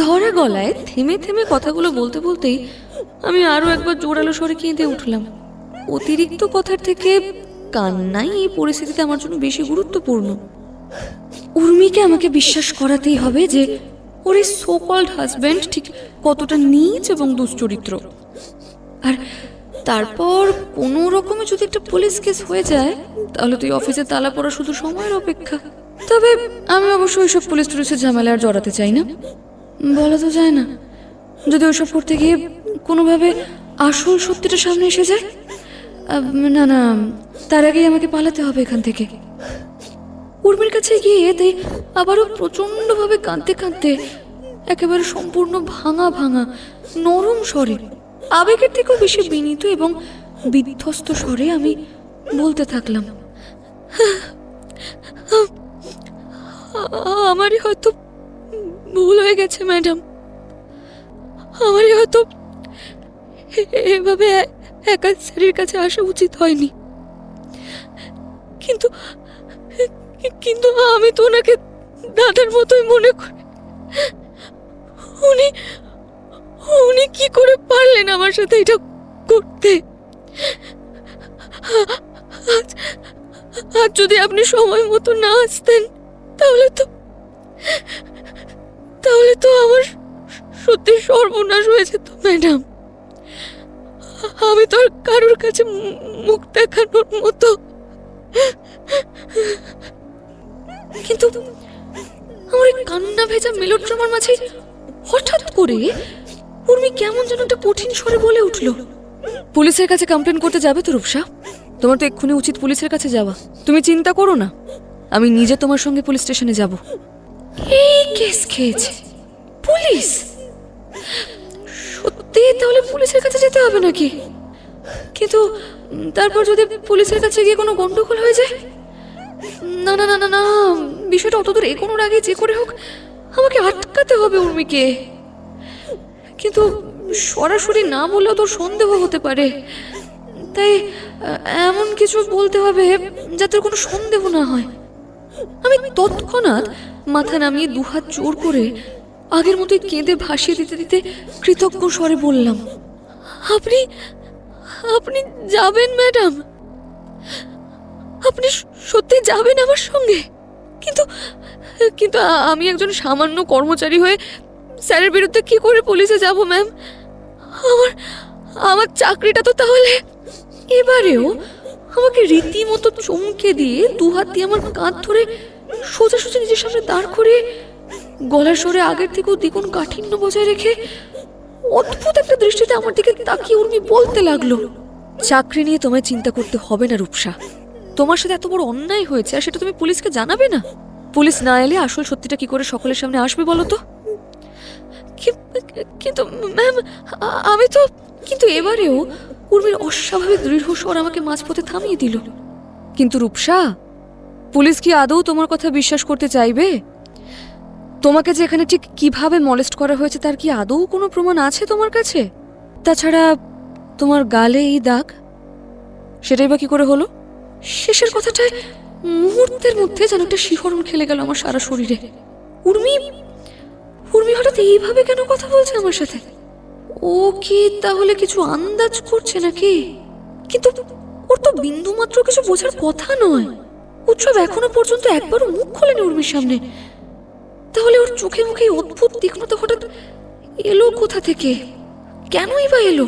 ধরা গলায় থেমে থেমে কথাগুলো বলতে বলতেই আমি আরো একবার জোরালো স্বরে কেঁদে উঠলাম। অতিরিক্ত কথার থেকে কান্নাই এই পরিস্থিতিতে আমার জন্য বেশি গুরুত্বপূর্ণ। উর্মিকে আমাকে বিশ্বাস করাতেই হবে যে ওর এই সো কল্ড হাজব্যান্ড ঠিক কতটা নীচ এবং দুশ্চরিত্র। আর তারপর কোনো রকমে যদি একটা পুলিশ কেস হয়ে যায় তাহলে তো এই অফিসে তালা পড়া শুধু সময়ের অপেক্ষা। তবে আমি অবশ্যই ওইসব পুলিশ টুলিশের ঝামেলা আর জড়াতে চাই না, বলা তো যায় না যদি ওইসব করতে গিয়ে কোনোভাবে আসল সত্যিটা সামনে এসে যায়। না না, তার আগেই আমাকে পালাতে হবে এখান থেকে। উর্মির কাছে গিয়ে তাই আবারও প্রচণ্ডভাবে কাঁদতে কাঁদতে একেবারে সম্পূর্ণ ভাঙা ভাঙা নরম স্বরে, আবেগের থেকেও বেশি বিনীত এবং বিধ্বস্ত স্বরে আমি বলতে থাকলাম, আমারই হয়তো ভুল হয়ে গেছে ম্যাডাম, আমারই হয়তো এভাবে একা স্যারের কাছে আসা উচিত হয়নি। কিন্তু কিন্তু আমি তো ওনাকে দাদার মতোই মনে করি। উনি উনি কি করে পারলেন আমার সাথে এটা করতে? আজ যদি আপনি সময় মতো না আসতেন তাহলে তো আমার সত্যি সর্বনাশ হয়ে যেত ম্যাডাম। আমি তো আর কারোর কাছে মুখ দেখানোর মতো। কিন্তু আমার এই কান্না ভেজা মেলোড্রামার মাঝে হঠাৎ করে উর্মি কেমন যেন একটা কঠিন স্বরে বলে উঠল, পুলিশের কাছে কমপ্লেন করতে যাবে তো রূপসা? তোমার তো এক্ষুনি উচিত পুলিশের কাছে যাওয়া। তুমি চিন্তা করো না, আমি নিজে তোমার সঙ্গে পুলিশ স্টেশনে যাব। এই কেস খেয়েছে পুলিশ? সত্যি তাহলে পুলিশের কাছে যেতে হবে নাকি? কিন্তু তারপর যদি পুলিশের কাছে গিয়ে কোনো গন্ডগোল হয়ে যায়? না না না না না, বিষয়টা অতদূর এগোনোর আগে যে করে হোক আমাকে আটকাতে হবে উর্মিকে। কিন্তু সরাসরি না বললেও তোর সন্দেহ হতে পারে, তাই এমন কিছু বলতে হবে যাতে কোনো সন্দেহ না হয়। আমি তৎক্ষণাৎ মাথা নামিয়ে দুহাত জোর করে আগের মতোই কেঁদে ভাসিয়ে দিতে দিতে কৃতজ্ঞ স্বরে বললাম, আপনি আপনি যাবেন ম্যাডাম? আপনি সত্যি যাবেন আমার সঙ্গে? কিন্তু কিন্তু আমি একজন সামান্য কর্মচারী হয়ে স্যারের বিরুদ্ধে কি করে পুলিশে যাব ম্যাম? আমার চাকরিটা তো তাহলে। এবারেও আমাকে রীতিমতো চমকে দিয়ে দুহাত দিয়ে আমার কাঁধ ধরে সোজা সোজা নিজের সামনে দাঁড় করিয়ে গলার স্বরে আগের থেকেও দ্বিগুণ কাঠিন্য বজায় রেখে অদ্ভুত একটা দৃষ্টিতে আমার দিকে তাকিয়ে উর্মি বলতে লাগলো, চাকরি নিয়ে তোমায় চিন্তা করতে হবে না রূপসা। তোমার সাথে এত বড় অন্যায় হয়েছে আর সেটা তুমি পুলিশকে জানাবে না? পুলিশ না এলে আসল সত্যিটা কি করে সকলের সামনে আসবে বলো তো? কিন্তু ম্যাম আমি তো। কিন্তু এবারেও উর্মির অস্বাভাবিক দৃঢ় স্বর আমাকে মাঝপথে থামিয়ে দিল। কিন্তু রূপসা, পুলিশ কি আদৌ তোমার কথা বিশ্বাস করতে চাইবে? তোমাকে যে এখানে ঠিক কিভাবে মলেস্ট করা হয়েছে তার কি আদৌ কোনো প্রমাণ আছে তোমার কাছে? তাছাড়া তোমার গালে এই দাগ, সেটাই বা কি করে হলো? শেষের কথাটায় মুহূর্তের মধ্যে যেন একটা শিহরণ খেলে গেল আমার সারা শরীরে। উর্মি হঠাৎ এইভাবে কেন কথা বলছে আমার সাথে? ও কি তাহলে কিছু আন্দাজ করছে নাকি? কিন্তু ওর তো বিন্দু মাত্র কিছু বোঝার কথা নয়। উৎসব এখনো পর্যন্ত একবারও মুখ খোলেনি উর্মির সামনে, তাহলে ওর চোখে মুখে অদ্ভুত তীক্ষ্ণতা হঠাৎ এলো কোথা থেকে? কেনই বা এলো?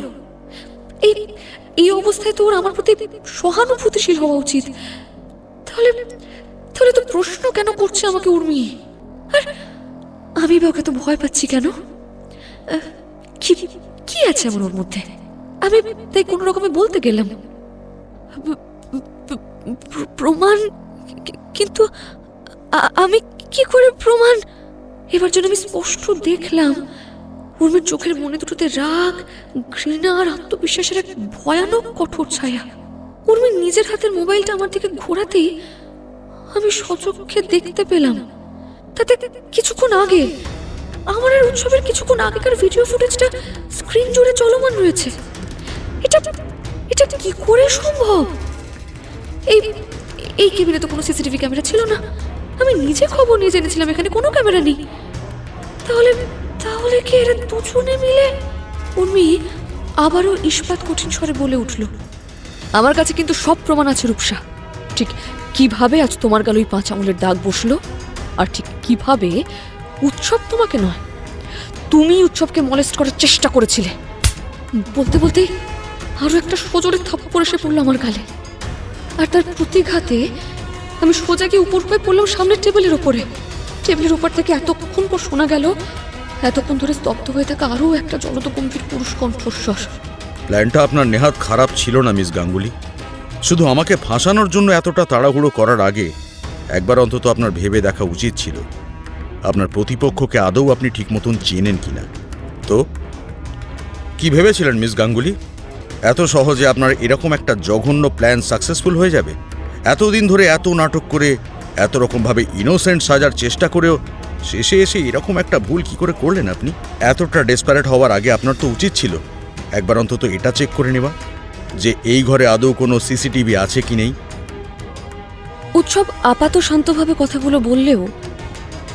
এই অবস্থায় তো ওর আমার প্রতি সহানুভূতিশীল হওয়া উচিত। তাহলে তো প্রশ্ন কেন করছে আমাকে উর্মি? আর আমি বা ওকে তো ভয় পাচ্ছি কেন? কি আছে আমার ওর মধ্যে? আমি তাই কোনো রকমে বলতে গেলাম প্রমাণ, কিন্তু আমি কি করে প্রমাণ? এবার যেন আমি স্পষ্ট দেখলাম উর্মির চোখের মনে দুটোতে রাগ, ঘৃণা আর আত্মবিশ্বাসের এক ভয়ানক কঠোর ছায়া। উর্মি নিজের হাতের মোবাইলটা আমার দিকে ঘোরাতেই আমি সচক্ষে দেখতে পেলাম। তাতে কিছুক্ষণ আগে, আমার আর উৎসবের কিছুক্ষণ আগেকার ভিডিও ফুটেজটা স্ক্রিন জুড়ে চলমান রয়েছে। এটা এটা কি করে সম্ভব? এই এই কেবিনে তো কোনো সিসিটিভি ক্যামেরা ছিল না। আমি নিজে খবর নিয়ে জেনেছিলাম এখানে কোনো ক্যামেরা নেই। তাহলে তাহলে কি এরা দুজনে মিলে? উর্মি আবারও ইস্পাত কঠিন স্বরে বলে উঠল, আমার কাছে কিন্তু সব প্রমাণ আছে রূপসা। ঠিক কিভাবে আজ তোমার গালে ওই 5 আঙুলের দাগ বসলো, আর ঠিক কিভাবে উৎসব তোমাকে নয়, তুমি উৎসবকে মলেস্ট করার চেষ্টা করেছিলে। বলতে বলতেই আরো একটা সজোরে থাপ্পড় এসে পড়লো আমার গালে, আর তার প্রতিঘাতে আমি সোজা গিয়ে উপর হয়ে পড়লাম সামনের টেবিলের ওপরে। টেবিলের উপর থেকে এতক্ষণ পর শোনা গেল এতক্ষণ ধরে স্তব্ধ হয়ে থাকা আরও একটা জলদগম্ভীর পুরুষ কণ্ঠস্বর। প্ল্যানটা আপনার নেহাত খারাপ ছিল না মিস গাঙ্গুলি। শুধু আমাকে ফাঁসানোর জন্য এতটা তাড়াহুড়ো করার আগে একবার অন্তত আপনার ভেবে দেখা উচিত ছিল আপনার প্রতিপক্ষকে আদৌ আপনি ঠিক মতন চেনেন কিনা। তো কি ভেবেছিলেন মিস গাঙ্গুলি, এত সহজে আপনার এরকম একটা জঘন্য প্ল্যান সাকসেসফুল হয়ে যাবে? এতদিন ধরে এত নাটক করে, এত রকমভাবে ইনোসেন্ট সাজার চেষ্টা করেও শেষে এসে এরকম একটা ভুল কি করে করলেন আপনি? এতটা ডেসপারেট হওয়ার আগে আপনার তো উচিত ছিল একবার অন্তত এটা চেক করে নেওয়া যে এই ঘরে আদৌ কোনো সিসিটিভি আছে কি নেই। উৎসব আপাত শান্তভাবে কথাগুলো বললেও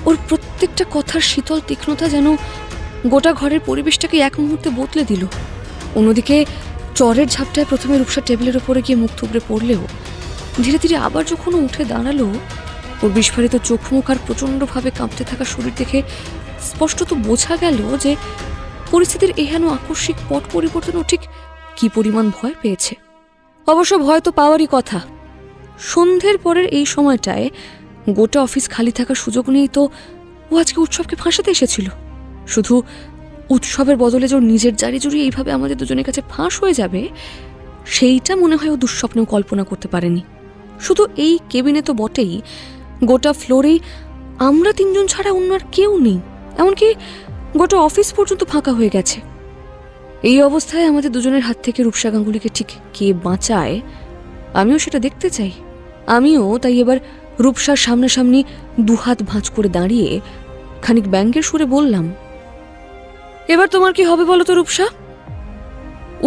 ওর প্রত্যেকটা কথার শীতল তীক্ষ্ণতা যেন গোটা ঘরের পরিবেশটাকে এক মুহূর্তে বদলে দিল। অন্যদিকে চরের ঝাপটায় প্রথমে রূপসা টেবিলের ওপরে গিয়ে মুখ থুবড়ে পড়লেও ধীরে ধীরে আবার যখন উঠে দাঁড়ালো, ওর বিস্ফারিত চোখ মুখ আর প্রচণ্ডভাবে কাঁপতে থাকা শরীর দেখে স্পষ্টত বোঝা গেল যে পরিস্থিতির এহেন আকস্মিক পট পরিবর্তনও ঠিক কি পরিমাণ ভয় পেয়েছে। অবশ্য ভয় তো পাওয়ারই কথা। সন্ধ্যের পরের এই সময়টায় গোটা অফিস খালি থাকার সুযোগ নেই তো ও আজকে উৎসবকে ফাঁসাতে এসেছিল। শুধু উৎসবের বদলে যে ওর নিজের জারি জুড়ি এইভাবে আমাদের দুজনের কাছে ফাঁস হয়ে যাবে, সেইটা মনে হয় ও দুঃস্বপ্নেও কল্পনা করতে পারেনি। শুধু এই কেবিনে তো বটেই, গোটা ফ্লোরেই আমরা 3 জন ছাড়া অন্য আর কেউ নেই। এমনকি গোটা অফিস পর্যন্ত ফাঁকা হয়ে গেছে। এই অবস্থায় আমাদের দুজনের হাত থেকে রূপসা গাঙ্গুলিকে ঠিক কে বাঁচায়, আমিও সেটা দেখতে চাই। আমিও তাই এবার রূপসার সামনাসামনি দুহাত ভাঁজ করে দাঁড়িয়ে খানিক ব্যঙ্গের সুরে বললাম, এবার তোমার কি হবে বলো তো রূপসা?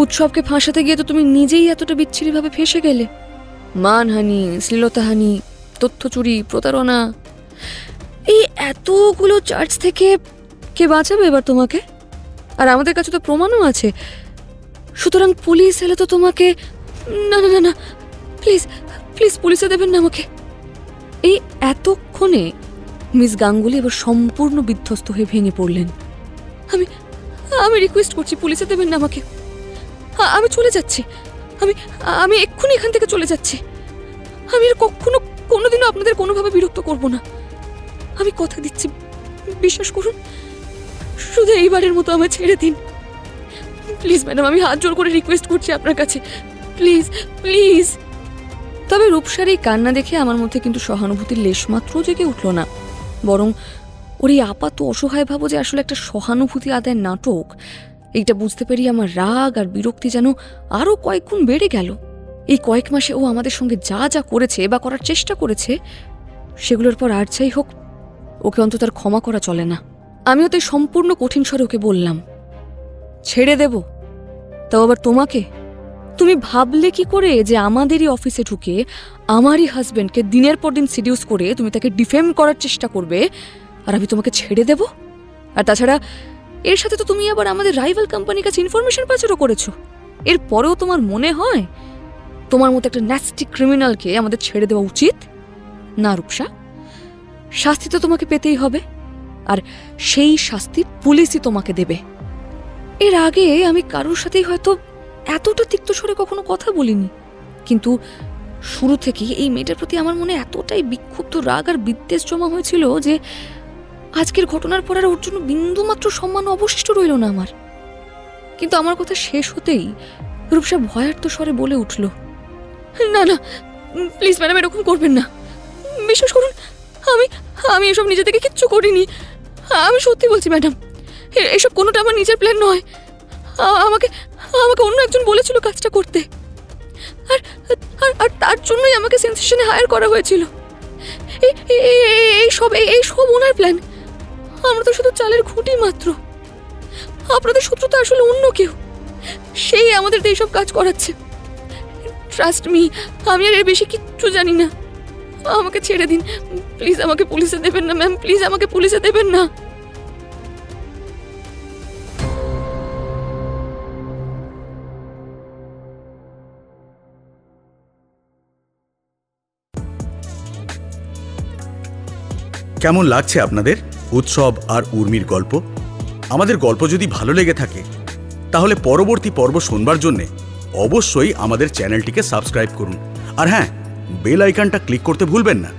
উৎসবকে ফাঁসাতে গিয়ে তো তুমি নিজেই এতটা বিচ্ছিরিভাবে ফেঁসে গেলে। মানহানি, শ্লীলতাহানি, তথ্য চুরি, প্রতারণা, এই এতগুলো চার্জ থেকে কে বাঁচাবে এবার তোমাকে? আর আমাদের কাছে তো প্রমাণও আছে। সুতরাং পুলিশ এলে তো তোমাকে... না না না না, প্লিজ প্লিজ পুলিশে দেবেন না আমাকে। এই এতক্ষণে মিস গাঙ্গুলি এবার সম্পূর্ণ বিধ্বস্ত হয়ে ভেঙে পড়লেন। আমি আমি রিকোয়েস্ট করছি, পুলিশে দেবেন না আমাকে। আমি চলে যাচ্ছি, আমি আমি এক্ষুনি এখান থেকে চলে যাচ্ছি। আমি আর কখনো কোনোদিনও আপনাদের কোনোভাবে বিরক্ত করব না। আমি কথা দিচ্ছি, বিশ্বাস করুন। শুধু এইবারের মতো আমায় ছেড়ে দিন প্লিজ ম্যাডাম, আমি হাত জোর করে রিকোয়েস্ট করছি আপনার কাছে, প্লিজ প্লিজ। তবে রূপসার এই কান্না দেখে আমার মধ্যে কিন্তু সহানুভূতির লেশমাত্র জেগে উঠল না, বরং ওর এই আপাত অসহায় ভাবো যে আসলে একটা সহানুভূতি আদায়ের নাটক, এইটা বুঝতে পেরিয়ে আমার রাগ আর বিরক্তি যেন আরও কয়েক গুণ বেড়ে গেল। এই কয়েক মাসে ও আমাদের সঙ্গে যা যা করেছে বা করার চেষ্টা করেছে, সেগুলোর পর আর যাই হোক ওকে অন্তত আর ক্ষমা করা চলে না। আমিও তাই সম্পূর্ণ কঠিন স্বরে ওকে বললাম, ছেড়ে দেব? তাও আবার তোমাকে? তুমি ভাবলে কি করে যে আমাদেরই অফিসে ঢুকে আমারই হাজবেন্ডকে দিনের পর দিন সিডিউস করে তুমি তাকে ডিফেম করার চেষ্টা করবে আর আমি তোমাকে ছেড়ে দেব? আর তাছাড়া এর সাথে তো তুমি আবার আমাদের রাইভাল কোম্পানির কাছে ইনফরমেশন পাচারও করেছো। এর পরেও তোমার মনে হয় তোমার মতো একটা ন্যাস্টি ক্রিমিনালকে আমাদের ছেড়ে দেওয়া উচিত না? রূপসা, শাস্তি তো তোমাকে পেতেই হবে, আর সেই শাস্তি পুলিশই তোমাকে দেবে। এর আগে আমি কারোর সাথেই হয়তো এতটা তিক্ত স্বরে কখনো কথা বলিনি, কিন্তু শুরু থেকেই এই মেয়েটার প্রতি আমার মনে এতটাই বিক্ষুব্ধ রাগ আর বিদ্বেষ জমা হয়েছিল যে আজকের ঘটনার পর আর ওর জন্য বিন্দুমাত্র সম্মান অবশিষ্ট রইল না আমার। কিন্তু আমার কথা শেষ হতেই রূপসা ভয়ার্ত স্বরে বলে উঠল, না না প্লিজ ম্যাডাম, এরকম করবেন না। বিশ্বাস করুন, আমি আমি এসব নিজে থেকে কিচ্ছু করিনি। আমি সত্যি বলছি ম্যাডাম, এসব কোনোটা আমার নিজের প্ল্যান নয়। আমাকে আমাকে অন্য একজন বলেছিল কাজটা করতে, আর আর তার জন্যই আমাকে সেন্সেশনে হায়ার করা হয়েছিল। এই সব ওনার প্ল্যান। আমরা তো শুধু চালের খুঁটি মাত্র। আপনাদের শত্রুতা আসলে অন্য কেউ, সেই আমাদের এইসব কাজ করাচ্ছে। ট্রাস্ট মি, আমি আর এর বেশি কিচ্ছু জানি না। আমাকে ছেড়ে দিন প্লিজ, আমাকে পুলিশে দেবেন না ম্যাম, প্লিজ আমাকে পুলিশে দেবেন না। কেমন লাগছে আপনাদের উৎসব আর উর্মির গল্প? আমাদের গল্প যদি ভালো লেগে থাকে তাহলে পরবর্তী পর্ব শোনবার জন্যে অবশ্যই আমাদের চ্যানেলটিকে সাবস্ক্রাইব করুন। আর হ্যাঁ, বেল আইকনটা ক্লিক করতে ভুলবেন না।